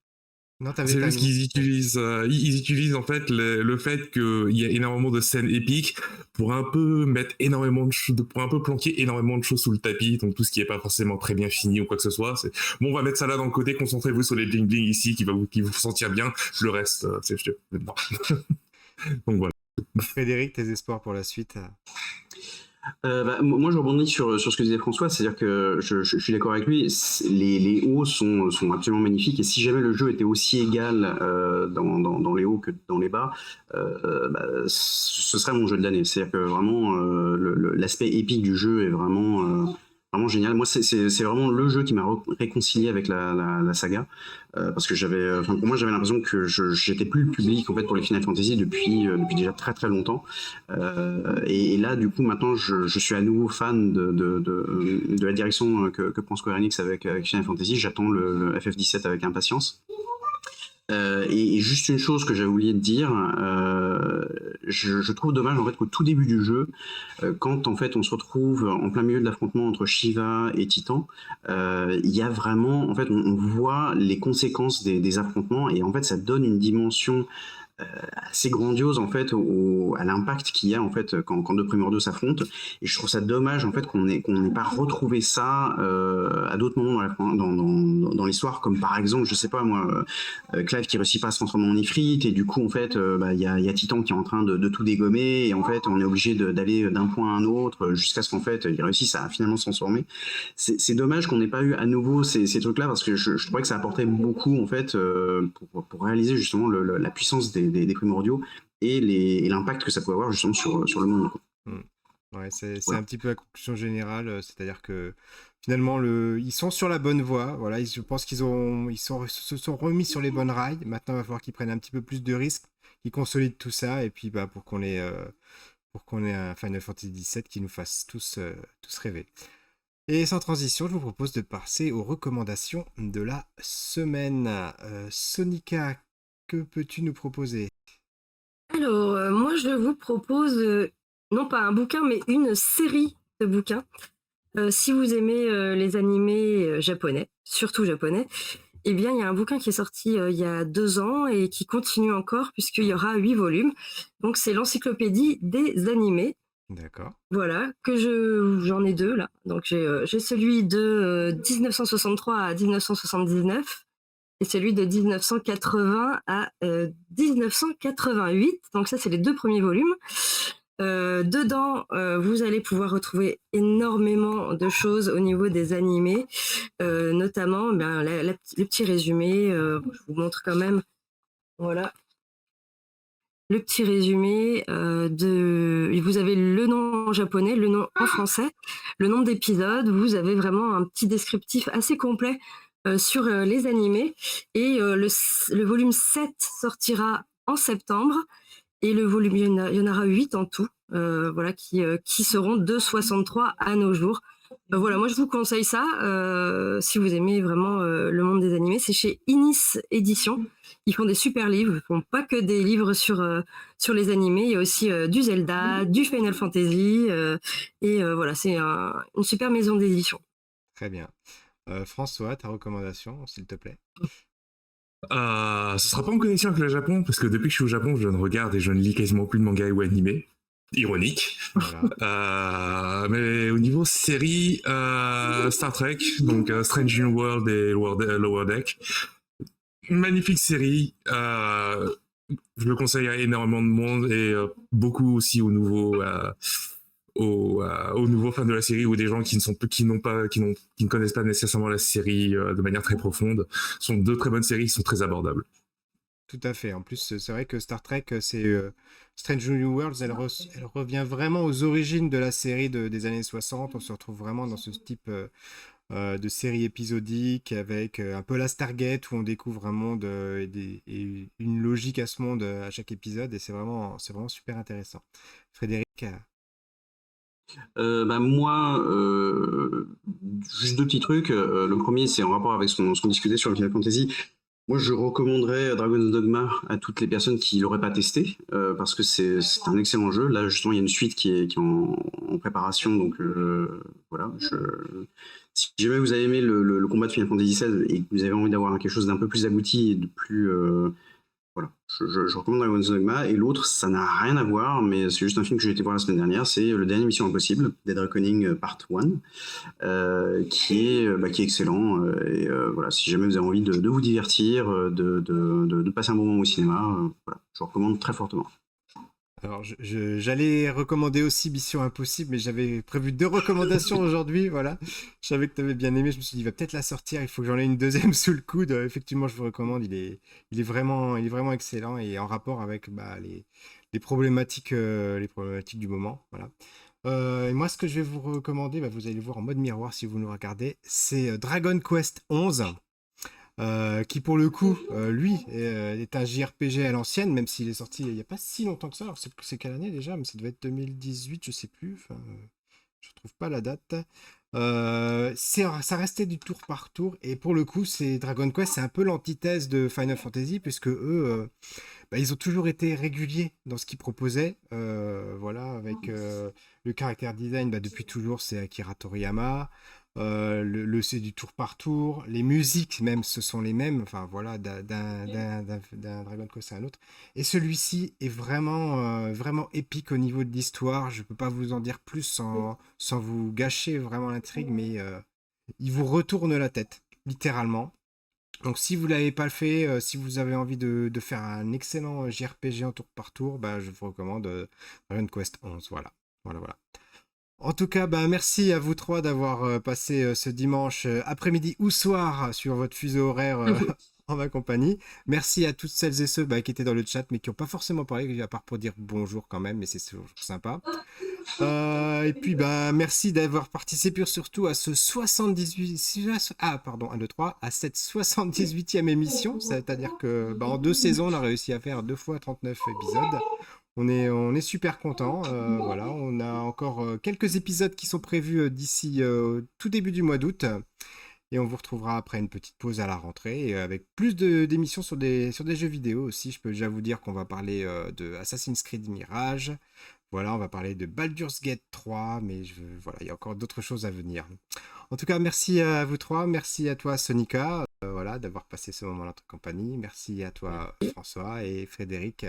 Non, c'est juste qu'ils utilisent en fait le fait qu'il y a énormément de scènes épiques pour un peu mettre énormément de choses, pour un peu planquer énormément de choses sous le tapis, donc tout ce qui est pas forcément très bien fini ou quoi que ce soit. Bon, on va mettre ça là dans le côté, concentrez-vous sur les bling bling ici qui vous sentir bien. Le reste, non. Donc voilà. Frédéric, tes espoirs pour la suite? Moi, je rebondis sur ce que disait François, c'est-à-dire que je suis d'accord avec lui. Les hauts sont absolument magnifiques, et si jamais le jeu était aussi égal dans les hauts que dans les bas, ce serait mon jeu de l'année. C'est-à-dire que vraiment, l'aspect épique du jeu est vraiment génial. Moi, c'est vraiment le jeu qui m'a réconcilié avec la saga, parce que pour moi, j'avais l'impression que j'étais plus le public en fait pour les Final Fantasy depuis déjà très très longtemps. Et là, du coup, maintenant, je suis à nouveau fan de la direction que prend Square Enix avec Final Fantasy. J'attends le FF17 avec impatience. Et juste une chose que j'avais oublié de dire, je trouve dommage en fait qu'au tout début du jeu, quand en fait on se retrouve en plein milieu de l'affrontement entre Shiva et Titan, il y a vraiment, en fait, on voit les conséquences des affrontements, et en fait ça donne une dimension assez grandiose en fait à l'impact qu'il y a en fait quand deux primordiaux s'affrontent. Et je trouve ça dommage en fait qu'on n'ait pas retrouvé ça à d'autres moments dans l'histoire, comme par exemple, je sais pas moi, Clive qui réussit pas à se transformer en Ifrit, et du coup en fait il y a Titan qui est en train de tout dégommer, et en fait on est obligé d'aller d'un point à un autre jusqu'à ce qu'en fait il réussisse à finalement se transformer. C'est dommage qu'on n'ait pas eu à nouveau ces trucs là, parce que je trouvais que ça apportait beaucoup en fait pour réaliser justement la puissance des primordiaux et l'impact que ça pouvait avoir justement sur le monde, quoi. Ouais, c'est Voilà. un petit peu la conclusion générale, c'est-à-dire que finalement ils sont sur la bonne voie. Voilà, je pense se sont remis sur les bonnes rails. Maintenant, il va falloir qu'ils prennent un petit peu plus de risques, qu'ils consolident tout ça, et puis pour qu'on ait un Final Fantasy XVII qui nous fasse tous rêver. Et sans transition, je vous propose de passer aux recommandations de la semaine. Sonika, que peux-tu nous proposer? Alors, moi, je vous propose, non pas un bouquin, mais une série de bouquins. Si vous aimez les animés japonais, surtout japonais, eh bien, il y a un bouquin qui est sorti il y a 2 ans et qui continue encore, puisqu'il y aura 8 volumes. Donc, c'est l'encyclopédie des animés. D'accord. Voilà, j'en ai 2 là. Donc, j'ai celui de 1963 à 1979. Et celui de 1980 à 1988. Donc ça, c'est les 2 premiers volumes. Dedans, vous allez pouvoir retrouver énormément de choses au niveau des animés, notamment le petit résumé. Je vous montre quand même, voilà, le petit résumé vous avez le nom en japonais, le nom en français, le nombre d'épisodes. Vous avez vraiment un petit descriptif assez complet sur les animés. Et le volume 7 sortira en septembre. Et le volume, il y en aura 8 en tout, voilà, qui seront de 63 à nos jours. Voilà, moi je vous conseille ça, si vous aimez vraiment le monde des animés. C'est chez Inis Éditions. Ils font des super livres, ils font pas que des livres sur les animés, il y a aussi du Zelda, du Final Fantasy, et voilà, c'est une super maison d'édition. Très bien. François, ta recommandation, s'il te plaît. Ce sera pas en connexion avec le Japon, parce que depuis que je suis au Japon, je ne regarde et je ne lis quasiment plus de manga ou animé. Ironique. Voilà. Mais au niveau série, Star Trek, donc Strange New World et Lower Deck. Magnifique série. Je le conseille à énormément de monde, et beaucoup aussi aux nouveaux fans de la série, ou des gens qui ne connaissent pas nécessairement la série de manière très profonde. Ce sont 2 très bonnes séries qui sont très abordables. Tout à fait. En plus, c'est vrai que Star Trek, c'est Strange New Worlds, elle revient vraiment aux origines de la série des années 60. On se retrouve vraiment dans ce type de série épisodique, avec un peu la Stargate, où on découvre un monde et une logique à ce monde à chaque épisode, et c'est vraiment super intéressant. Frédéric? Moi, juste 2 petits trucs. Le premier, c'est en rapport avec ce qu'on discutait sur le Final Fantasy. Moi, je recommanderais Dragon's Dogma à toutes les personnes qui l'auraient pas testé, parce que c'est un excellent jeu. Là, justement, il y a une suite qui est en préparation, donc voilà. Si jamais vous avez aimé le combat de Final Fantasy XVI et que vous avez envie d'avoir quelque chose d'un peu plus abouti et de plus voilà, je recommande Dragon's Dogma. Et l'autre, ça n'a rien à voir, mais c'est juste un film que j'ai été voir la semaine dernière. C'est le dernier Mission Impossible, Dead Reckoning Part 1, qui est excellent. Et voilà, si jamais vous avez envie de vous divertir, de passer un bon moment au cinéma, voilà, je vous recommande très fortement. Alors, j'allais recommander aussi Mission Impossible, mais j'avais prévu 2 recommandations aujourd'hui, voilà. Je savais que tu avais bien aimé, je me suis dit, il va peut-être la sortir, il faut que j'en ai une deuxième sous le coude. Effectivement, je vous recommande, il est vraiment excellent et en rapport avec les problématiques du moment, voilà. Et moi, ce que je vais vous recommander, bah, vous allez le voir en mode miroir si vous nous regardez, c'est Dragon Quest 11. Qui pour le coup, lui, est un JRPG à l'ancienne, même s'il est sorti il n'y a pas si longtemps que ça. Alors c'est quelle année déjà? Mais ça devait être 2018, je sais plus. Enfin, je trouve pas la date. Ça restait du tour par tour. Et pour le coup, c'est Dragon Quest, c'est un peu l'antithèse de Final Fantasy, puisque eux, bah, ils ont toujours été réguliers dans ce qu'ils proposaient. Voilà, avec le caractère design, bah, depuis toujours, c'est Akira Toriyama. C'est du tour par tour. Les musiques, même, ce sont les mêmes. Enfin, voilà, d'un Dragon Quest à un autre. Et celui-ci est vraiment épique au niveau de l'histoire. Je peux pas vous en dire plus sans vous gâcher vraiment l'intrigue, mais il vous retourne la tête, littéralement. Donc si vous l'avez pas fait, si vous avez envie de faire un excellent JRPG en tour par tour, bah, je vous recommande Dragon Quest 11. Voilà. Voilà, voilà. En tout cas, bah, merci à vous trois d'avoir passé ce dimanche après-midi ou soir sur votre fuseau horaire en ma compagnie. Merci à toutes celles et ceux bah, qui étaient dans le chat mais qui n'ont pas forcément parlé, à part pour dire bonjour quand même, mais c'est toujours sympa. Et puis, bah, merci d'avoir participé surtout à ce 78... Ah, pardon, 1, 2, 3, à cette 78e émission. C'est-à-dire que bah, en 2 saisons, on a réussi à faire 2 fois 39 épisodes. On est super content. Voilà, on a encore quelques épisodes qui sont prévus d'ici tout début du mois d'août. Et on vous retrouvera après une petite pause à la rentrée et avec plus d'émissions sur des jeux vidéo aussi. Je peux déjà vous dire qu'on va parler de Assassin's Creed Mirage. Voilà, on va parler de Baldur's Gate 3, mais voilà, il y a encore d'autres choses à venir. En tout cas, merci à vous trois. Merci à toi, Sonika, voilà, d'avoir passé ce moment en notre compagnie. Merci à toi, François et Frédéric.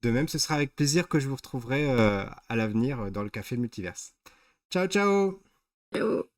De même, ce sera avec plaisir que je vous retrouverai à l'avenir dans le Café Multiverse. Ciao, ciao! Ciao.